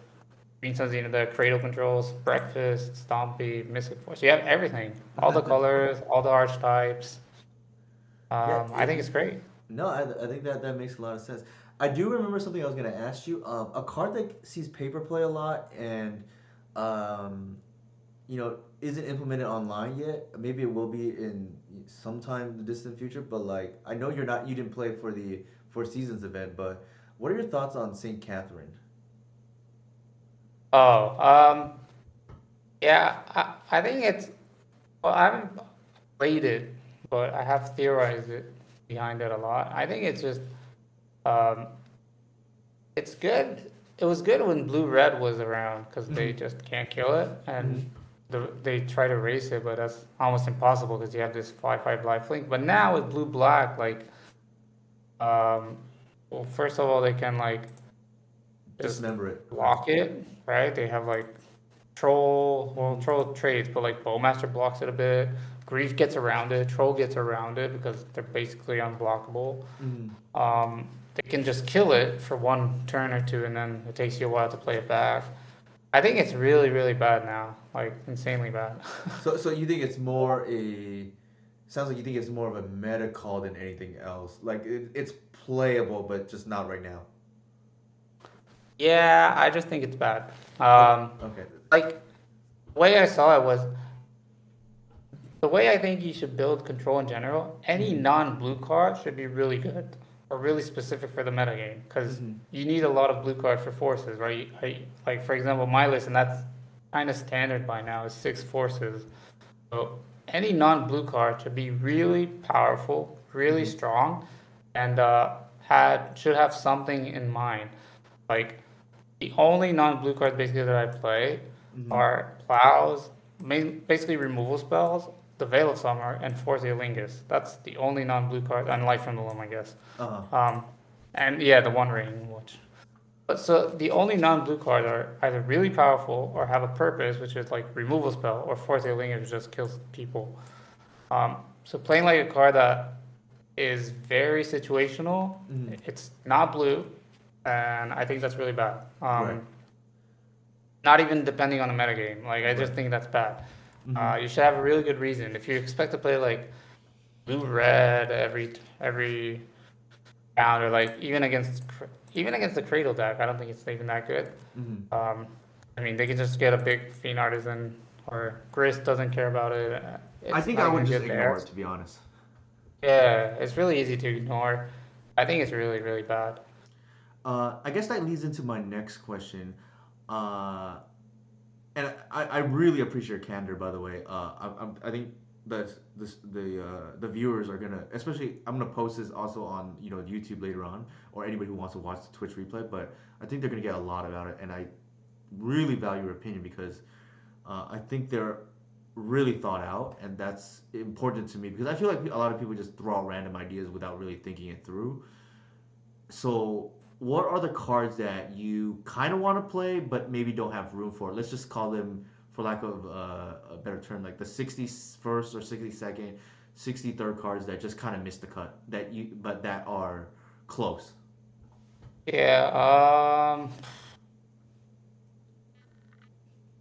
Green Sun Xena, the Cradle controls, Breakfast, Stompy, Mystic Force. You have everything. All the colors, all the archetypes. Yeah, I think it's great. no, I think that makes a lot of sense. I do remember something I was gonna ask you. A card that sees paper play a lot and, um, isn't implemented online yet. Maybe it will be in sometime in the distant future. But like, I know you didn't play for the Four Seasons event. But what are your thoughts on Saint Catherine? Oh, yeah, I think it's, well, I haven't played it, but I have theorized it behind it a lot. I think it's just, um, it's good. It was good when Blue Red was around because they Mm-hmm. just can't kill it, Mm-hmm. and they try to race it, but that's almost impossible because you have this 5/5 lifelink. But now with Blue Black, like, um, well, first of all, they can like just Dismember it. Okay. block it, right? They have like Troll, well, Mm-hmm. Troll trades, but like Bowmaster blocks it a bit. Grief gets around it. Troll gets around it because they're basically unblockable. Mm-hmm. They can just kill it for 1 turn or two, and then it takes you a while to play it back. I think it's really, really bad now, like insanely bad. So you think it's more a sounds like you think it's more of a meta call than anything else. Like it's playable, but just not right now. Yeah, I just think it's bad. Okay. Um, Okay. like the way I saw it was the way I think you should build control in general. Any Mm-hmm. non-blue card should be really good or really specific for the metagame because Mm-hmm. you need a lot of blue cards for forces, right? Like for example, my list, and that's kind of standard by now, is 6 forces. So any non-blue card should be really powerful, really Mm-hmm. strong, and had should have something in mind. Like the only non-blue cards basically that I play Mm-hmm. are plows, basically removal spells, the Veil of Summer, and Force Lingus. That's the only non-blue card, and Life from the Loam, I guess. Uh-huh. Um, and yeah, the One Ring, which. But so the only non-blue cards are either really powerful or have a purpose, which is like removal spell, or Force Lingus, which just kills people. So playing like a card that is very situational, Mm-hmm. it's not blue, and I think that's really bad. Right. not even depending on the metagame. Like I just Right. think that's bad. Mm-hmm. You should have a really good reason. If you expect to play like blue red every round, or like even against the Cradle deck, I don't think it's even that good. Mm-hmm. Um, I mean, they can just get a big Fiend Artisan, or Grist doesn't care about it. I It's think not I would even just good there. ignore it, to be honest. Yeah, it's really easy to ignore. I think it's really, really bad. I guess that leads into my next question. Uh, and I really appreciate your candor, by the way. I think the viewers are gonna, especially I'm gonna post this also on YouTube later on, or anybody who wants to watch the Twitch replay. But I think they're gonna get a lot about it, and I really value your opinion because I think they're really thought out, and that's important to me because I feel like a lot of people just throw out random ideas without really thinking it through. So, what are the cards that you kind of want to play but maybe don't have room for? Let's just call them, for lack of a better term, like the 61st or 62nd, 63rd cards that just kind of missed the cut that you but that are close. Yeah,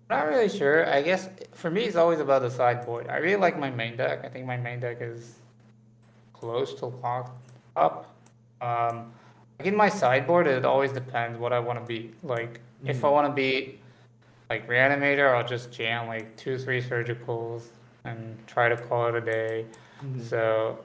not really sure. I guess for me, it's always about the sideboard. I really like my main deck. I think my main deck is close to locked up. Like in my sideboard, it always depends what I want to be. Like if I Mm-hmm. want to be like Reanimator, I'll just jam like two, three surgicals and try to call it a day. Mm-hmm. So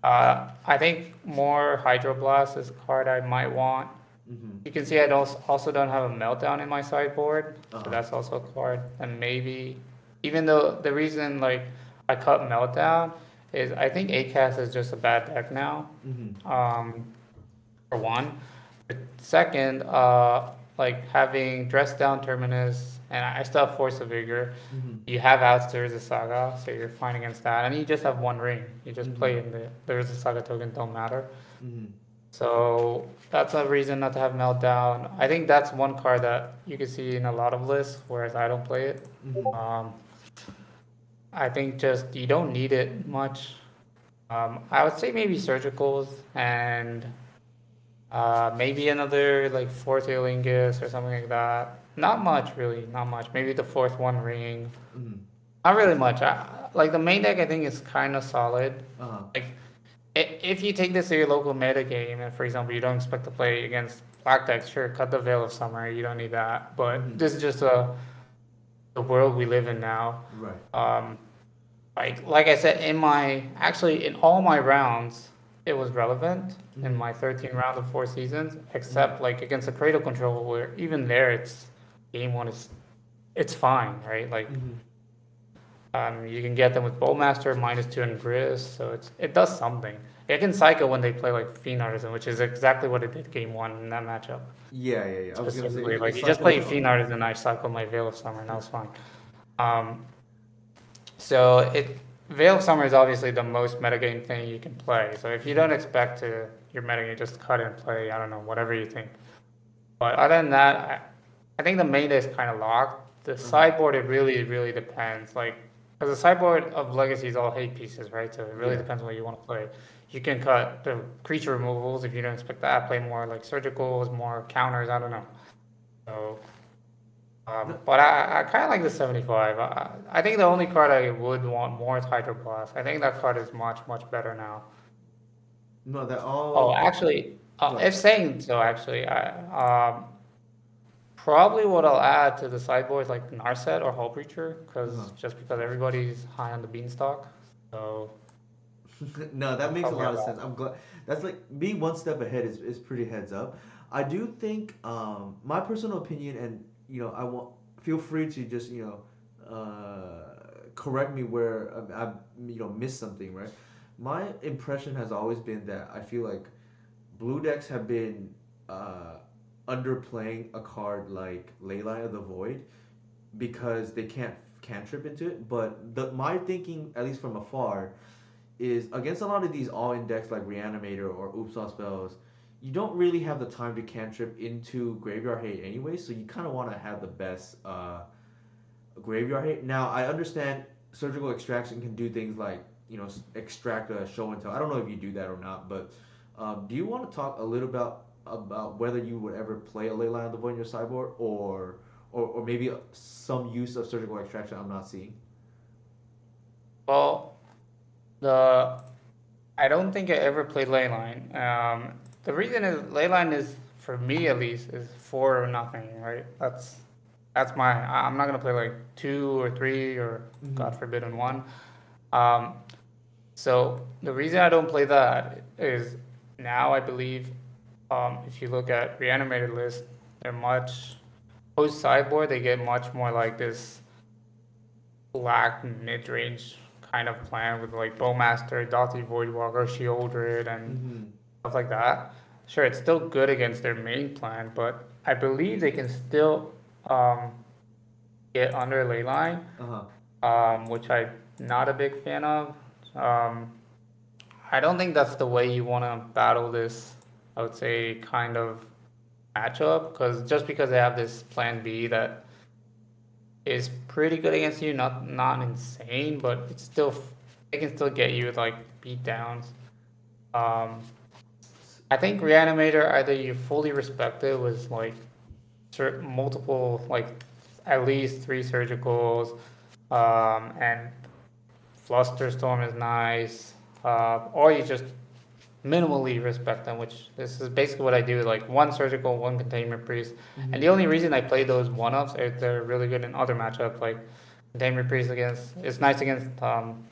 I think more Hydroblast is a card I might want. Mm-hmm. You can see I don't, also don't have a Meltdown in my sideboard, so Uh-huh. that's also a card. And maybe, even though the reason like I cut Meltdown is I think ACAS is just a bad deck now. Mm-hmm. Um, for one. Second, like having Dress Down Terminus, and I still have Force of Vigor. Mm-hmm. You have out There's a Saga, so you're fine against that. And you just have one ring. You just Mm-hmm. play in There's a Saga token, don't matter. Mm-hmm. So that's a reason not to have Meltdown. I think that's one card that you can see in a lot of lists, whereas I don't play it. Mm-hmm. Um, I think just you don't need it much. I would say maybe surgicals and maybe another like fourth Eolingus or something like that. Not much, really, not much. Maybe the fourth One Ring. Mm-hmm. Not really much. Like the main deck, I think is kind of solid. Uh-huh. Like if you take this to your local meta game, and for example, you don't expect to play against black decks, sure, cut the Veil of Summer. You don't need that. But Mm-hmm. this is just the world we live in now. Right. Um, like I said, in all my rounds, it was relevant in Mm-hmm. my 13 rounds of 4 seasons, Mm-hmm. except like against the Cradle Control, where even there it's game one is it's fine, right? Like Mm-hmm. you can get them with Bowmaster -2 and Grizz, so it does something. It can cycle when they play like Fiend Artisan, which is exactly what it did game one in that matchup. Yeah, yeah, yeah. I was gonna say Specifically, it like you just cycles play a lot. Fiend Artisan, I cycled my Veil of Summer, and that was fine. Um, So it Veil of Summer is obviously the most metagame thing you can play. So if you don't expect to your metagame, just cut and play. I don't know, whatever you think. But other than that, I think the main day is kind of locked. The Uh-huh. sideboard, it really depends. Like, because the sideboard of Legacy is all hate pieces, right? So it really Yeah. depends what you want to play. You can cut the creature removals if you don't expect that. Play more like surgicals, more counters. I don't know. So No, but I kind of like the 75. I think the only card I would want more is Hydroblast. I think that card is much better now. no, that Oh, all. actually, What? if saying so, actually, probably what I'll add to the sideboard is like Narset or Hull Breacher, Uh-huh. because everybody's high on the beanstalk. So No, that I'll makes a probably lot have of sense. that. I'm glad. That's like being one step ahead is pretty heads up. I do think my personal opinion, and I want feel free to just correct me where I've missed something, right? My impression has always been that I feel like blue decks have been uh, underplaying a card like Leyline of the Void because they can't cantrip into it. But my thinking, at least from afar, is against a lot of these all index like Reanimator or Oops All Spells, you don't really have the time to cantrip into Graveyard Hate anyway, so you kind of want to have the best Graveyard Hate. Now, I understand Surgical Extraction can do things like, extract a show and tell. I don't know if you do that or not, but do you want to talk a little about whether you would ever play a Leyline of the Void in your sideboard, or maybe some use of surgical extraction I'm not seeing? Well, the I don't think I ever played Leyline. The reason is Leyline is, for me at least, is four or nothing, right? That's my. I'm not gonna play like two or three or Mm-hmm. God forbid one. Um, so the reason I don't play that is now I believe, if you look at reanimated lists, they're much post sideboard. They get much more like this black mid range kind of plan with like Bowmaster, Daughty Voidwalker, Shieldred, and Mm-hmm. stuff like that. Sure, it's still good against their main plan, but I believe they can still um, get under Leyline, Uh-huh. which I'm not a big fan of. Um, I don't think that's the way you want to battle this, I would say, kind of matchup, because just because they have this plan B that is pretty good against you, not insane, but it's still they can still get you with like beat downs. Um, I think Reanimator, either you fully respect it with like multiple, like at least three surgicals, and Flusterstorm is nice, or you just minimally respect them, which this is basically what I do, like one surgical, one containment priest. And Mm-hmm. the only reason I play those one ups is they're really good in other matchups, like containment priest against, it's nice against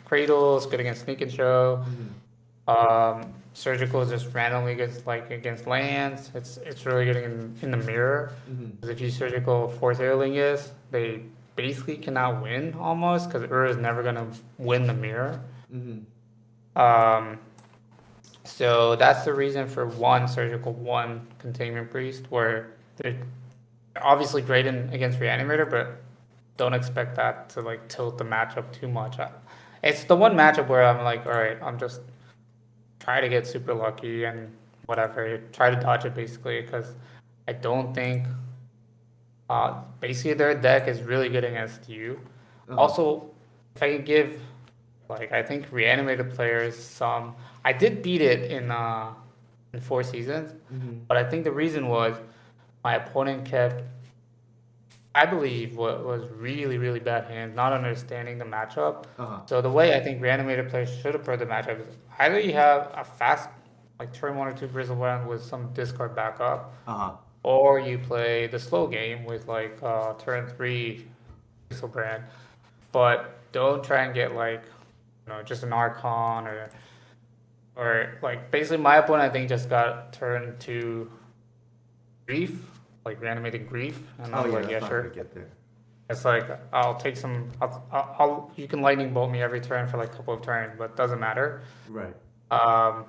Cradle, it's good against Sneak and Show. Mm-hmm. Surgical is just randomly against like against lands. It's really good in the mirror. Mm-hmm. Because if you surgical fourth airling is, they basically cannot win almost because Ur is never gonna win the mirror. Mm-hmm. Um, so that's the reason for one surgical, one containment priest, where they're obviously great in against reanimator, but don't expect that to like tilt the matchup too much. It's the one matchup where I'm like, all right, I'm just try to get super lucky and whatever, try to dodge it basically, because I don't think basically their deck is really good against you. Uh-huh. Also, if I could give like I think reanimated players some, I did beat it in four seasons, Mm-hmm. but I think the reason was my opponent kept, I believe, what was really really bad hands, not understanding the matchup. Uh-huh. So the way I think reanimated players should approach the matchup is either you have a fast like turn one or two Bristlebrand with some discard backup, Uh-huh. or you play the slow game with like turn three Bristlebrand, but don't try and get like just an Archon or like basically my opponent I think just got turned to grief, like reanimating grief, and I Oh was yeah, like, that's yeah, not gonna sure. get there. It's like I'll take some. You can lightning bolt me every turn for like a couple of turns, but it doesn't matter. Right. Um,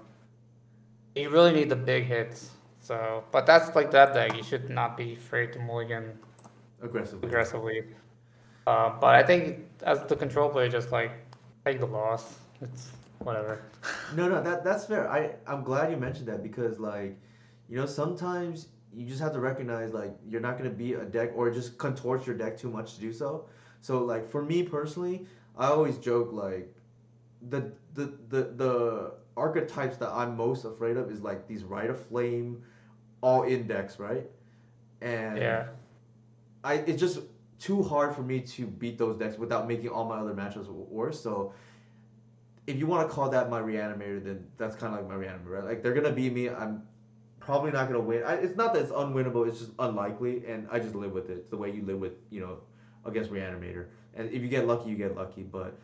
you really need the big hits. So, but that's like that deck. You should not be afraid to mulligan Aggressively, yeah. aggressively. But I think as the control player, just like take the loss. It's whatever. No, no, that's fair. I'm glad you mentioned that because like, sometimes you just have to recognize like you're not gonna be a deck or just contort your deck too much to do so. So like for me personally, I always joke like the archetypes that I'm most afraid of is like these Rite of Flame all in decks, right? And Yeah, it's just too hard for me to beat those decks without making all my other matchups worse. So if you want to call that my reanimator, then that's kind of like my reanimator, right? Like they're gonna beat me. I'm probably not gonna win. It's not that it's unwinnable. It's just unlikely, and I just live with it. It's the way you live with against reanimator. And if you get lucky, you get lucky. But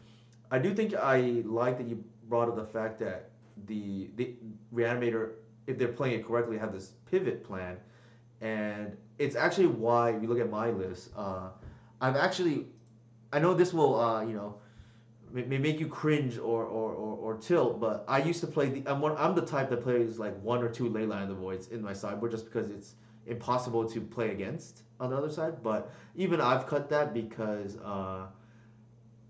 I do think I like that you brought up the fact that the reanimator, if they're playing it correctly, have this pivot plan, and it's actually why if you look at my list. I've actually I know this will may make you cringe or tilt, but I used to play I'm the type that plays like one or two Leyline of the Voids in my sideboard just because it's impossible to play against on the other side. But even I've cut that because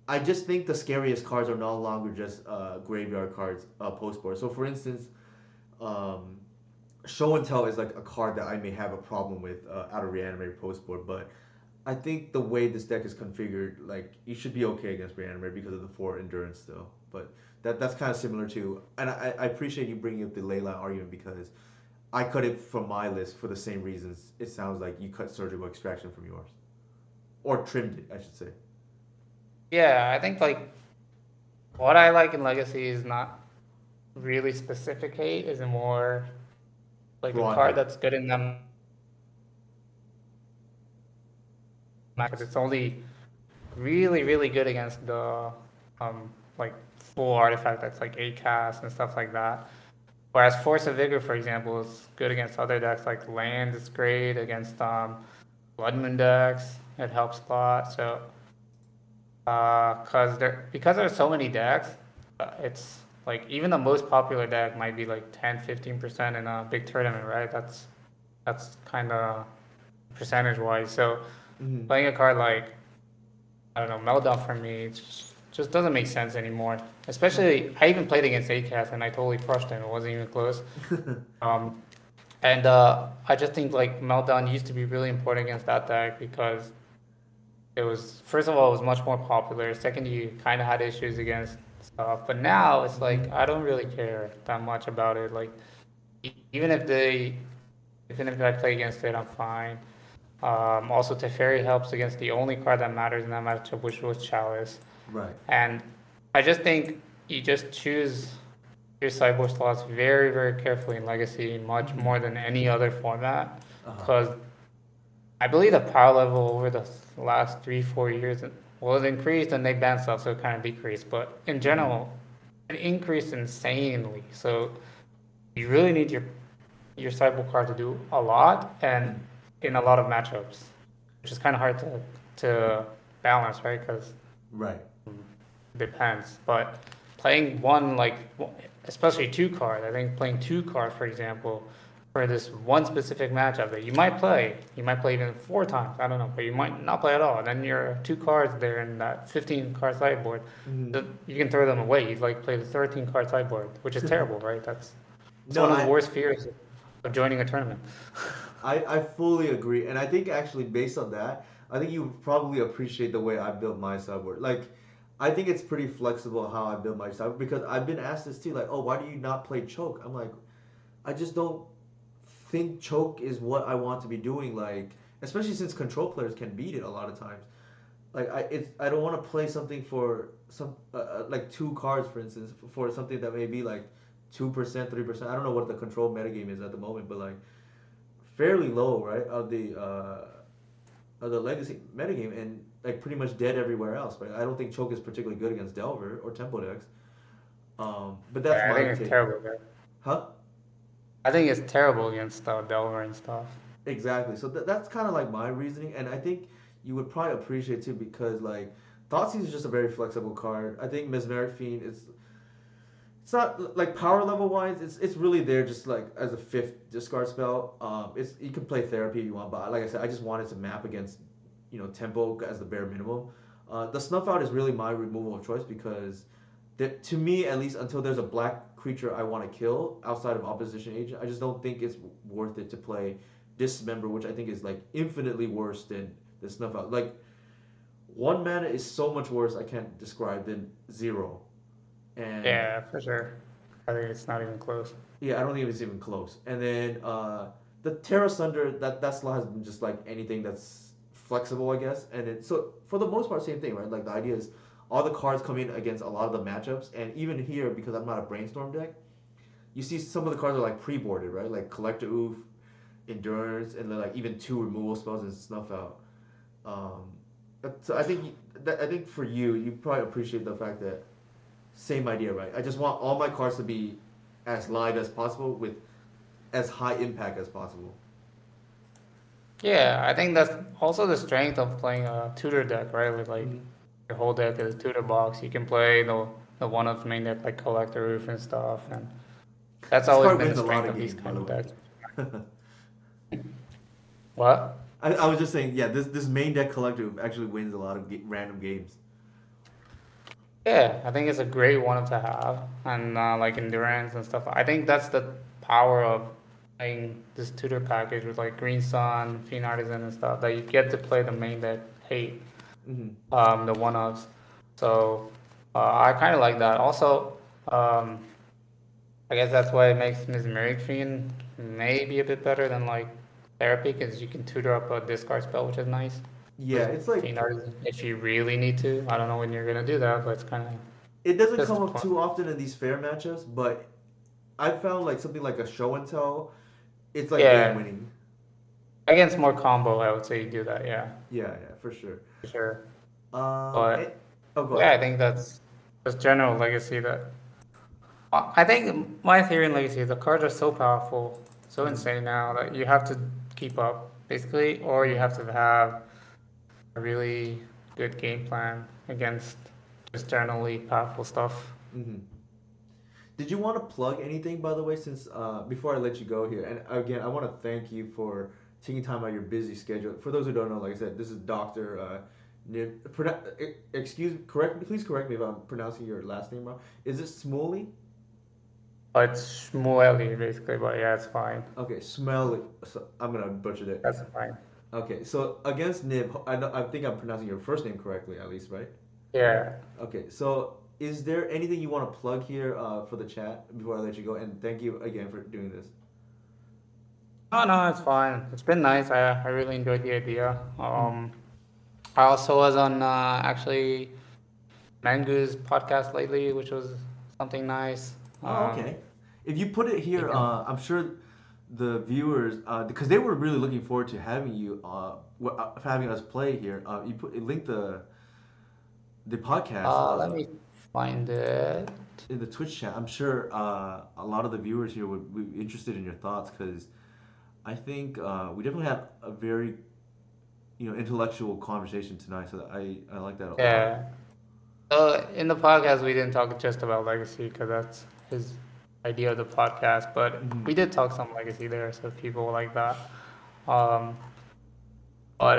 I just think the scariest cards are no longer just graveyard cards post board. So for instance, um, Show and Tell is like a card that I may have a problem with out of Reanimator post board, but I think the way this deck is configured, like you should be okay against Reanimator because of the four endurance still. But that's kind of similar to, and I appreciate you bringing up the Leyline argument because I cut it from my list for the same reasons. It sounds like you cut Surgical Extraction from yours. or trimmed it, I should say. Yeah, I think like what I like in Legacy is not really specific hate, is more like a Broad card hate. that's good in them matches. It's only really, really good against the like full artifact that's like 8 cast and stuff like that. Whereas Force of Vigor, for example, is good against other decks like Land. It's great against Blood Moon decks. It helps a lot. So because there's so many decks, it's like even the most popular deck might be like 10-15% in a big tournament, right? That's kind of percentage wise. So Hmm. playing a card like I don't know Meltdown for me just doesn't make sense anymore. Especially I even played against ACAS and I totally crushed him. It wasn't even close. Um, and I just think like Meltdown used to be really important against that deck because it was first of all it was much more popular. Second, you kind of had issues against stuff, but now it's like Hmm. I don't really care that much about it. Like even even if I play against it, I'm fine. Also, Teferi helps against the only card that matters in that matchup, which was Chalice. Right. And I just think you just choose your sideboard slots very, very carefully in Legacy, much Hmm. more than any other format, Uh-huh. because I believe the power level over the last 3-4 years was increased and they banned stuff, so it kind of decreased. But in Hmm. general, it increased insanely. So you really need your sideboard card to do a lot and Hmm. in a lot of matchups, which is kind of hard to balance, right? Because Right. it depends. But playing one like especially two card, I think playing two card, for example, for this one specific matchup that you might play even 4 times. I don't know, but you might not play at all. And then your two cards there in that 15 card sideboard, Hmm. you can throw them away. You like play the 13 card sideboard, which is terrible, right? That's No, one of the I worst fears of joining a tournament. I fully agree, and I think actually based on that, I think you probably appreciate the way I built my subword. Like, I think it's pretty flexible how I build my subword because I've been asked this too. Like, oh, why do you not play choke? I'm like, I just don't think choke is what I want to be doing. Like, especially since control players can beat it a lot of times. Like, I don't want to play something for some like two cards, for instance, for something that may be like 2%, 3%. I don't know what the control metagame is at the moment, but like fairly low, right, of the legacy metagame, and like pretty much dead everywhere else. Right, I don't think choke is particularly good against Delver or Tempo decks. But that's Yeah, I my think it's take. terrible, man. Huh? I think it's terrible against Delver and stuff. Exactly. So that's kind of like my reasoning, and I think you would probably appreciate too because like Thoughtseize is just a very flexible card. I think Mesmeric Fiend is it's not like power level wise. It's really there just like as a fifth discard spell. It's you can play therapy if you want, but like I said, I just wanted to map against tempo as the bare minimum. The snuff out is really my removal of choice because to me at least until there's a black creature I want to kill outside of opposition agent, I just don't think it's worth it to play dismember, which I think is like infinitely worse than the snuff out. Like one mana is so much worse I can't describe than zero. And Yeah, for sure. I think it's not even close. yeah, I don't think it's even close. And then the Terra Sunder, that slot has been just like anything that's flexible, I guess. And it so for the most part, same thing, right? Like the idea is all the cards come in against a lot of the matchups, and even here because I'm not a brainstorm deck, you see some of the cards are like pre-boarded, right? Like Collector Oof, Endurance, and then like even two removal spells and Snuff Out. Um, so I think for you, you probably appreciate the fact that same idea, right? I just want all my cards to be as live as possible with as high impact as possible. Yeah, I think that's also the strength of playing a tutor deck, right? With like Mm-hmm. your whole deck is tutor box. You can play the one of main deck like Collector Roof and stuff, and that's This always card been the wins a lot strength of of these games, by kind the of way. decks. What? I was just saying, yeah, this main deck collective actually wins a lot of random games. Yeah, I think it's a great one to have, and like endurance and stuff. I think that's the power of playing this tutor package with like Green Sun, Fiend Artisan, and stuff. That you get to play the main deck hate, Mm-hmm. the one ofs. So I kind of like that. Also, um, I guess that's why it makes Mesmeric Fiend maybe a bit better than like Therapy, because you can tutor up a discard spell, which is nice. Yeah, it's like Being artisan if you really need to. I don't know when you're gonna do that, but it's kind of it doesn't come up disappointing. too often in these fair matchups, but I found like something like a show and tell, it's like game Yeah, winning. against more combo, I would say you do that. Yeah, Yeah, yeah, for sure. for sure. Eh, But oh, go yeah, ahead. I think that's just general legacy that I think my theory in legacy is the cards are so powerful, so Hmm. insane now that you have to keep up basically, or you Hmm. have to have a really good game plan against just generally powerful stuff. Hmm. Did you want to plug anything, by the way, since before I let you go here? And again, I want to thank you for taking time out of your busy schedule. For those who don't know, like I said, this is Doctor Niv. Excuse, correct. Please correct me if I'm pronouncing your last name wrong. Is it Smoley? But it's Shmuely basically, but yeah, it's fine. Okay, Smell. So I'm gonna butcher that. That's fine. Okay, so against Niv, I think I'm pronouncing your first name correctly, at least, right? Yeah. Okay, so is there anything you want to plug here for the chat before I let you go? And thank you again for doing this. No, no, it's fine. It's been nice. I really enjoyed the idea. Mhm. I also was on actually Mangu's podcast lately, which was something nice. Oh, okay. If you put it You here, can, I'm sure the viewers, because they were really looking forward to having you, having us play here. You put link the podcast let me find it. in the Twitch chat. I'm sure a lot of the viewers here would be interested in your thoughts because I think we definitely have a very intellectual conversation tonight. So I like that a lot. Yeah. So in the podcast, we didn't talk just about legacy because that's his idea of the podcast, but Hmm. we did talk some legacy there, so people like that. Um, but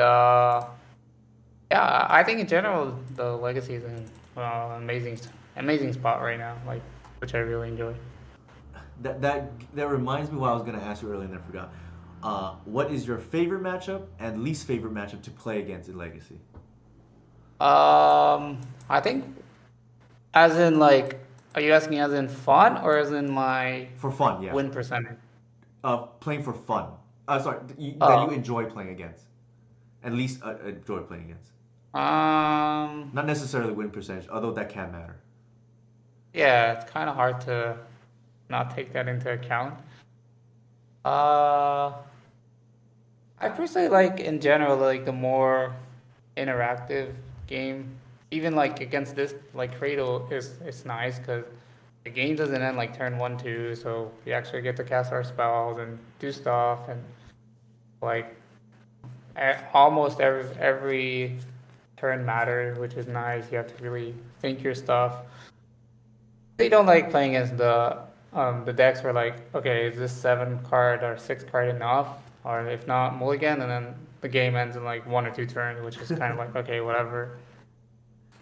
yeah, I think in general the legacy is an amazing, amazing spot right now, like which I really enjoy. That reminds me what I was gonna ask you earlier and then I forgot. What is your favorite matchup and least favorite matchup to play against in Legacy? I think as in like, are you asking as in fun or as in my For fun, yeah. win percentage? Playing for fun. Sorry, that you Oh, enjoy playing against, and least enjoy playing against. um, Not necessarily win percentage, although that can matter. yeah, it's kind of hard to not take that into account. Uh, I personally like in general like the more interactive game. Even like against this like Cradle is it's nice because the game doesn't end like turn 1, 2, so we actually get to cast our spells and do stuff and like almost every turn matters, which is nice. You have to really think your stuff. They don't like playing as the decks where like, okay, is this 7 card or 6 card enough? Or if not, mulligan, and then the game ends in like 1 or 2 turns, which is kind of like, okay, whatever.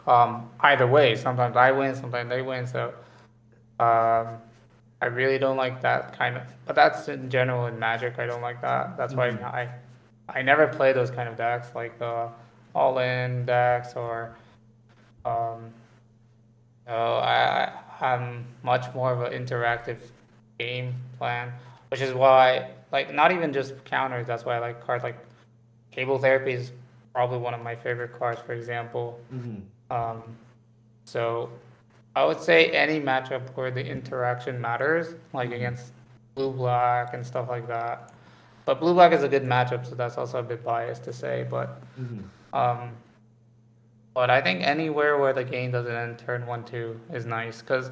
Either way, sometimes I win, sometimes they win. So um, I really don't like that kind of. But that's in general in Magic. I don't like that. That's why Hmm. I never play those kind of decks like the all in decks or um, so I'm much more of an interactive game plan, which is why like not even just counters. That's why I like cards like Cable Therapy is probably one of my favorite cards, for example. Hmm. Um, so I would say any matchup where the interaction matters, like Hmm. against Blue Black and stuff like that. But Blue Black is a good matchup, so that's also a bit biased to say. Hmm. Um, but I think anywhere where the game doesn't end turn 1, 2 is nice because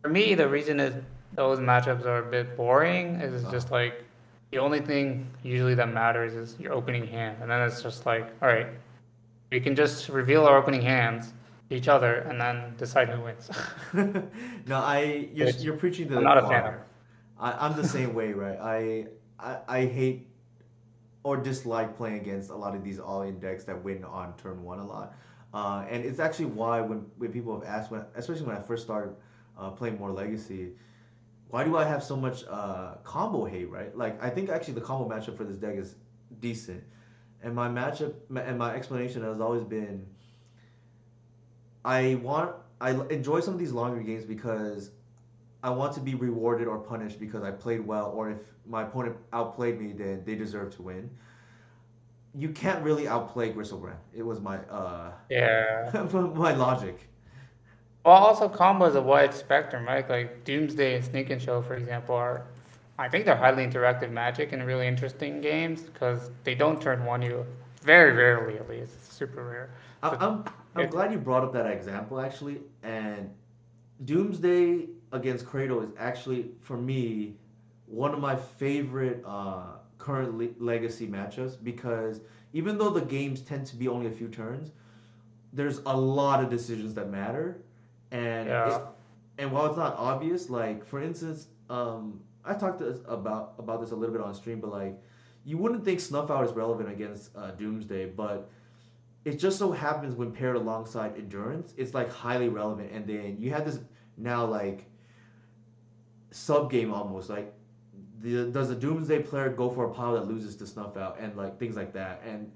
for me, the reason is those matchups are a bit boring. Is Uh-huh. just like the only thing usually that matters is your opening hand, and then it's just like, all right, we can just reveal our opening hands to each other and then decide who wins, No, which you're preaching to I'm the not a fan of. choir. I'm the same way, right? I hate or dislike playing against a lot of these all-in decks that win on turn one a lot. And it's actually why when people have asked, especially when I first started playing more Legacy, why do I have so much combo hate, right? Like I think actually the combo matchup for this deck is decent, and my explanation has always been I want I enjoy some of these longer games because I want to be rewarded or punished because I played well, or if my opponent outplayed me, then they deserve to win. you can't really outplay Gristlebrand. It was my Yeah. my logic. Well, also combos a wide spectrum, right? Like Doomsday and Sneak and Show, for example, are I think they're highly interactive Magic and really interesting games because they don't turn one you very rarely at least. It's super rare. I, But I'm I'm it glad you brought up that example actually. And Doomsday against Kratos is actually for me one of my favorite current legacy matchups because even though the games tend to be only a few turns, there's a lot of decisions that matter, and yeah. while it's not obvious, like for instance, I talked to about this a little bit on stream, but like you wouldn't think Snuff Out is relevant against Doomsday, but it just so happens when paired alongside Endurance, it's like highly relevant, and then you have this now like sub game almost like does the Doomsday player go for a pile that loses to Snuff Out and like things like that, and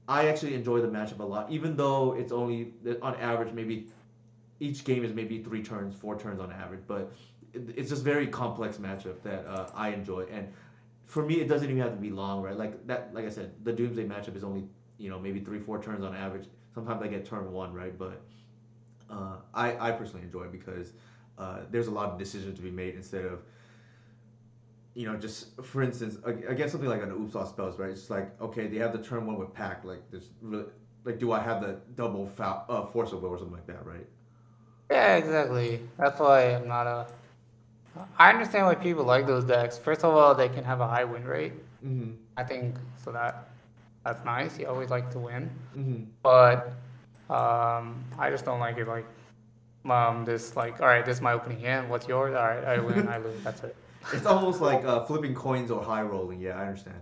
I actually enjoy the matchup a lot, even though it's only on average maybe each game is maybe 3 turns, 4 turns on average, but it's just very complex matchup that I enjoy. And for me, it doesn't even have to be long, right? Like that, like I said, the Doomsday matchup is only maybe 3 4 turns on average. Sometimes I get turn one, right? But I personally enjoy it because there's a lot of decisions to be made instead of just for instance against something like an oops all spells, right? It's just like okay, they have the turn one with pack, like there's really like do I have the double force of will or something like that, right? Yeah, exactly. That's why I'm not a I understand why people like those decks. First of all, they can have a high win rate. Mm-hmm. I think so that's nice. You always like to win. Mm-hmm. But I just don't like it like this like all right, this is my opening hand. What's yours? All right, I win, I lose. That's it. It's almost like flipping coins or high rolling. Yeah, I understand.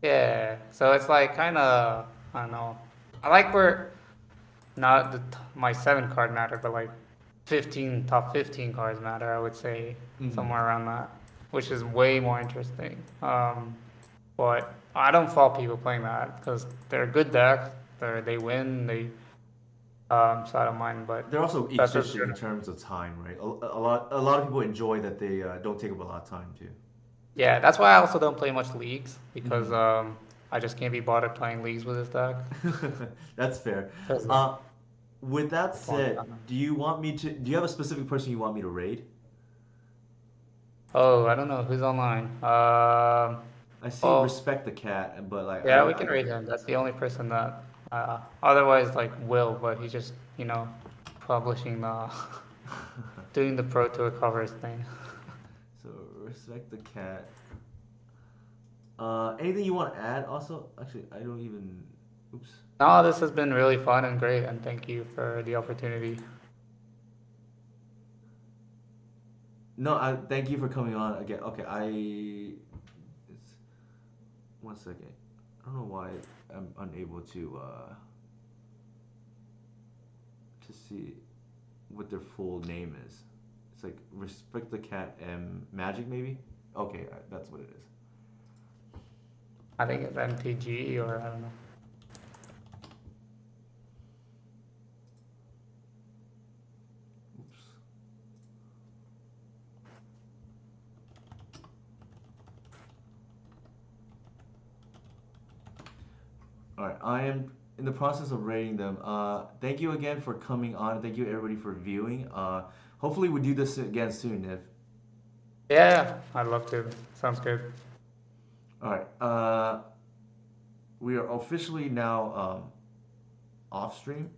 Yeah. So it's like kind of I don't know. I like where not my 7 card matter, but like 15 top 15 cards matter. I would say Mm-hmm. somewhere around that, which is way more interesting. But I don't fault people playing that because they're good decks. They win. So I don't mind. But They're also that's just efficient in terms of time, right? A lot of people enjoy that they don't take up a lot of time too. yeah. That's why I also don't play much leagues because Mm-hmm. I just can't be bothered playing leagues with this deck. That's fair. Because Uh, with that it's long said, time. do you have a specific person you want me to raid? Oh, I don't know who's online. I see Well, respect the cat, but like yeah, we can rate him. That's the only person that. Otherwise, like Will, but he's just publishing the doing the pro tour covers thing. so respect the cat. Anything you want to add? Also, actually, I don't even. Oops. No, this has been really fun and great, and thank you for the opportunity. No, I thank you for coming on again. Okay, it's 1 second. I don't know why I'm unable to see what their full name is. It's like respect the cat M magic maybe. Okay, that's what it is. I think it's MTG or I don't know. Oops. All right, I am in the process of rating them. Thank you again for coming on. Thank you everybody for viewing. Hopefully we do this again soon, Niv. Yeah, I'd love to. Sounds good. All right. We are officially now off stream.